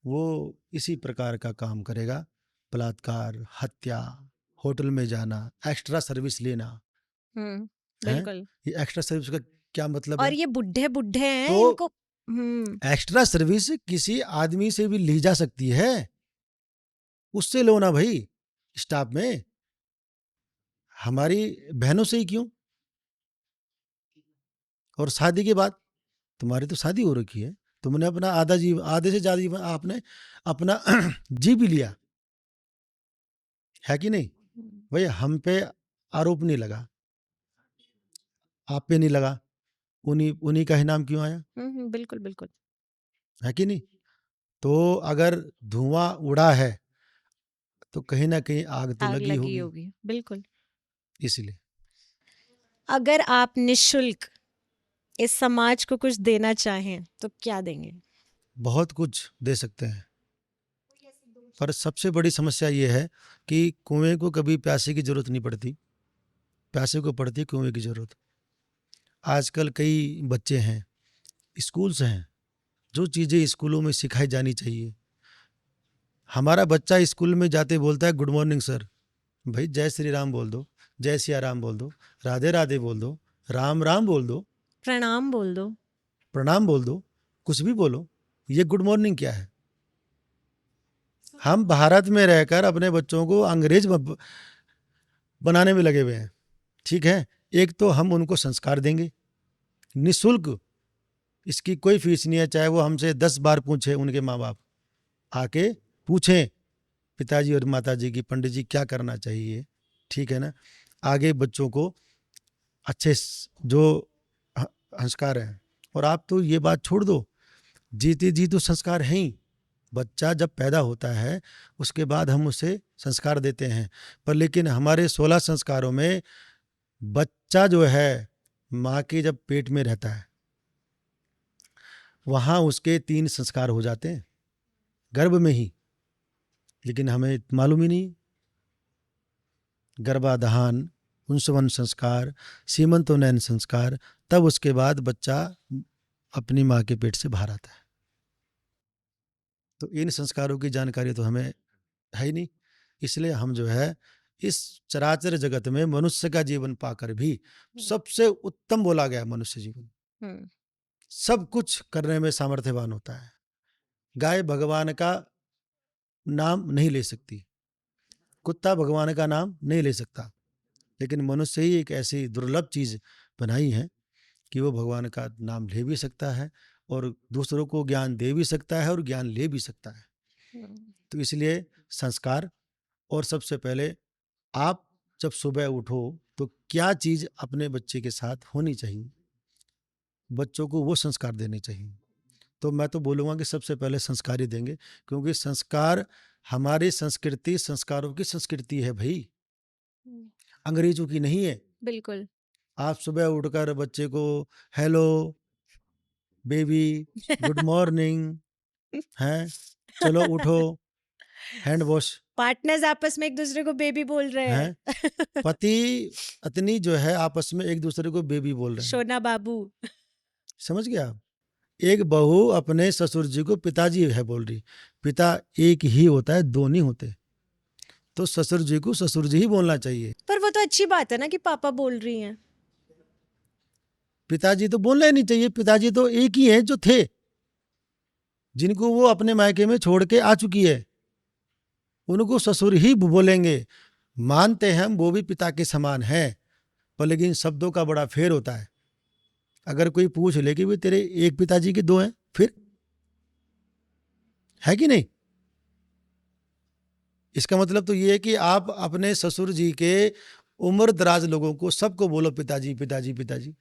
वो इसी प्रकार का काम करेगा, बलात्कार, हत्या, होटल में जाना, एक्स्ट्रा सर्विस लेना। है, बिल्कुल। ये एक्स्ट्रा सर्विस का क्या मतलब और है? ये बुढ़े बुढ़े हैं, तो इनको। हम्म। एक्स्ट्रा सर्विस किसी आदमी से भी ली जा सकती है, उससे लो ना भाई, स्टाफ में, हमारी बहनों से ही क्यों? और शादी के बाद, तुम्हारी तो शादी हो रखी है, तुमने अपना आधा जीवन, आधे से ज्यादा जीवन आपने अपना जी भी लिया है कि नहीं? भाई हम पे आरोप नहीं लगा, आप पे नहीं लगा, उन्हीं उन्हीं का ही नाम क्यों आया? बिल्कुल बिल्कुल। है कि नहीं? तो अगर धुआं उड़ा है तो कहीं ना कहीं आग तो आग लगी लगी होगी, होगी, बिल्कुल। इसलिए। अगर आप निशुल्क इस समाज को कुछ देना चाहें तो क्या देंगे? बहुत कुछ दे सकते हैं, पर सबसे बड़ी समस्या ये है कि कुएं को कभी प्यासे की जरूरत नहीं पड़ती, प्यासे को पड़ती कुएं की जरूरत। आजकल कई बच्चे हैं, स्कूल्स हैं, जो चीज़ें स्कूलों में सिखाई जानी चाहिए। हमारा बच्चा स्कूल में जाते बोलता है गुड मॉर्निंग सर। भाई जय श्री राम बोल दो, जय सिया राम बोल दो, राधे राधे बोल दो, राम राम बोल दो, प्रणाम बोल दो। प्रणाम बोल दो, कुछ भी बोलो। ये गुड मॉर्निंग क्या है? हम भारत में रहकर अपने बच्चों को अंग्रेज बनाने में लगे हुए हैं। ठीक है, एक तो हम उनको संस्कार देंगे निःशुल्क, इसकी कोई फीस नहीं है, चाहे वो हमसे 10 बार पूछे, उनके माँ बाप आके पूछें पिताजी और माताजी की, पंडित जी क्या करना चाहिए, ठीक है ना। आगे बच्चों को अच्छे जो संस्कार हैं। और आप तो ये बात छोड़ दो, जीते जी तो संस्कार हैं ही। बच्चा जब पैदा होता है उसके बाद हम उसे संस्कार देते हैं, पर लेकिन हमारे 16 संस्कारों में बच्चा जो है माँ के जब पेट में रहता है वहाँ उसके 3 संस्कार हो जाते हैं गर्भ में ही, लेकिन हमें मालूम ही नहीं। गर्भाधान, पुंसवन संस्कार, सीमंतोन्नयन संस्कार, तब उसके बाद बच्चा अपनी माँ के पेट से बाहर आता है। तो इन संस्कारों की जानकारी तो हमें है ही नहीं, इसलिए हम जो है इस चराचर जगत में मनुष्य का जीवन पाकर भी सबसे उत्तम बोला गया मनुष्य जीवन, सब कुछ करने में सामर्थ्यवान होता है। गाय भगवान का नाम नहीं ले सकती, कुत्ता भगवान का नाम नहीं ले सकता, लेकिन मनुष्य ही एक ऐसी दुर्लभ चीज बनाई है कि वो भगवान का नाम ले भी सकता है और दूसरों को ज्ञान दे भी सकता है और ज्ञान ले भी सकता है। तो इसलिए संस्कार, और सबसे पहले आप जब सुबह उठो तो क्या चीज अपने बच्चे के साथ होनी चाहिए, बच्चों को वो संस्कार देने चाहिए। तो मैं तो बोलूँगा कि सबसे पहले संस्कार ही देंगे, क्योंकि संस्कार हमारी संस्कृति, संस्कारों की संस्कृति है भाई, अंग्रेजों की नहीं है। बिल्कुल। आप सुबह उठकर बच्चे को हेलो बेबी, गुड मॉर्निंग, हैं, चलो उठो, हैंड वॉश, पार्टनर्स आपस में एक दूसरे को बेबी बोल रहे हैं, हैं। पति पत्नी जो है आपस में एक दूसरे को बेबी बोल रहे हैं। सोना बाबू। समझ गया आप? एक बहू अपने ससुर जी को पिताजी है बोल रही, पिता एक ही होता है, दो नहीं होते। तो ससुर जी को ससुर जी ही बोलना चाहिए। पर वो तो अच्छी बात है ना कि पापा बोल रही हैं। पिताजी तो बोलना ही नहीं चाहिए, पिताजी तो एक ही है जो थे, जिनको वो अपने मायके में छोड़ के आ चुकी है, उनको ससुर ही बोलेंगे। मानते हैं हम वो भी पिता के समान है, पर लेकिन शब्दों का बड़ा फेर होता है। अगर कोई पूछ ले कि भाई तेरे एक पिताजी के दो हैं, फिर है कि नहीं? इसका मतलब तो ये है कि आप अपने ससुर जी के उम्र दराज लोगों को सबको बोलो पिताजी पिताजी पिताजी।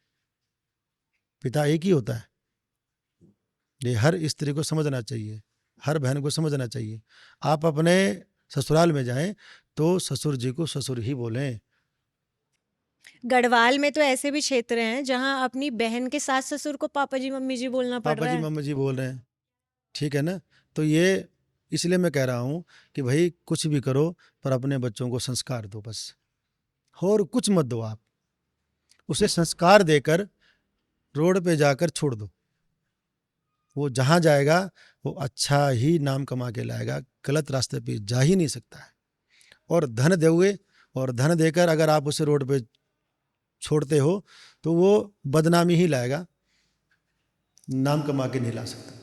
पिता एक ही होता है, ये हर स्त्री को समझना चाहिए, हर बहन को समझना चाहिए। आप अपने ससुराल में जाएं तो ससुर जी को ससुर ही बोलें। गढ़वाल में तो ऐसे भी क्षेत्र हैं जहां अपनी बहन के सास ससुर को पापा जी मम्मी जी बोलना पड़ पापा रहा जी है। मम्मी जी बोल रहे हैं, ठीक है ना। तो ये इसलिए मैं कह रहा हूं कि भाई कुछ भी करो पर अपने बच्चों को संस्कार दो बस, और कुछ मत दो। आप उसे संस्कार देकर रोड पे जाकर छोड़ दो, वो जहां जाएगा वो अच्छा ही नाम कमा के लाएगा, गलत रास्ते पे जा ही नहीं सकता है। और धन दोगे, और धन देकर अगर आप उसे रोड पे छोड़ते हो तो वो बदनामी ही लाएगा, नाम कमा के नहीं ला सकता।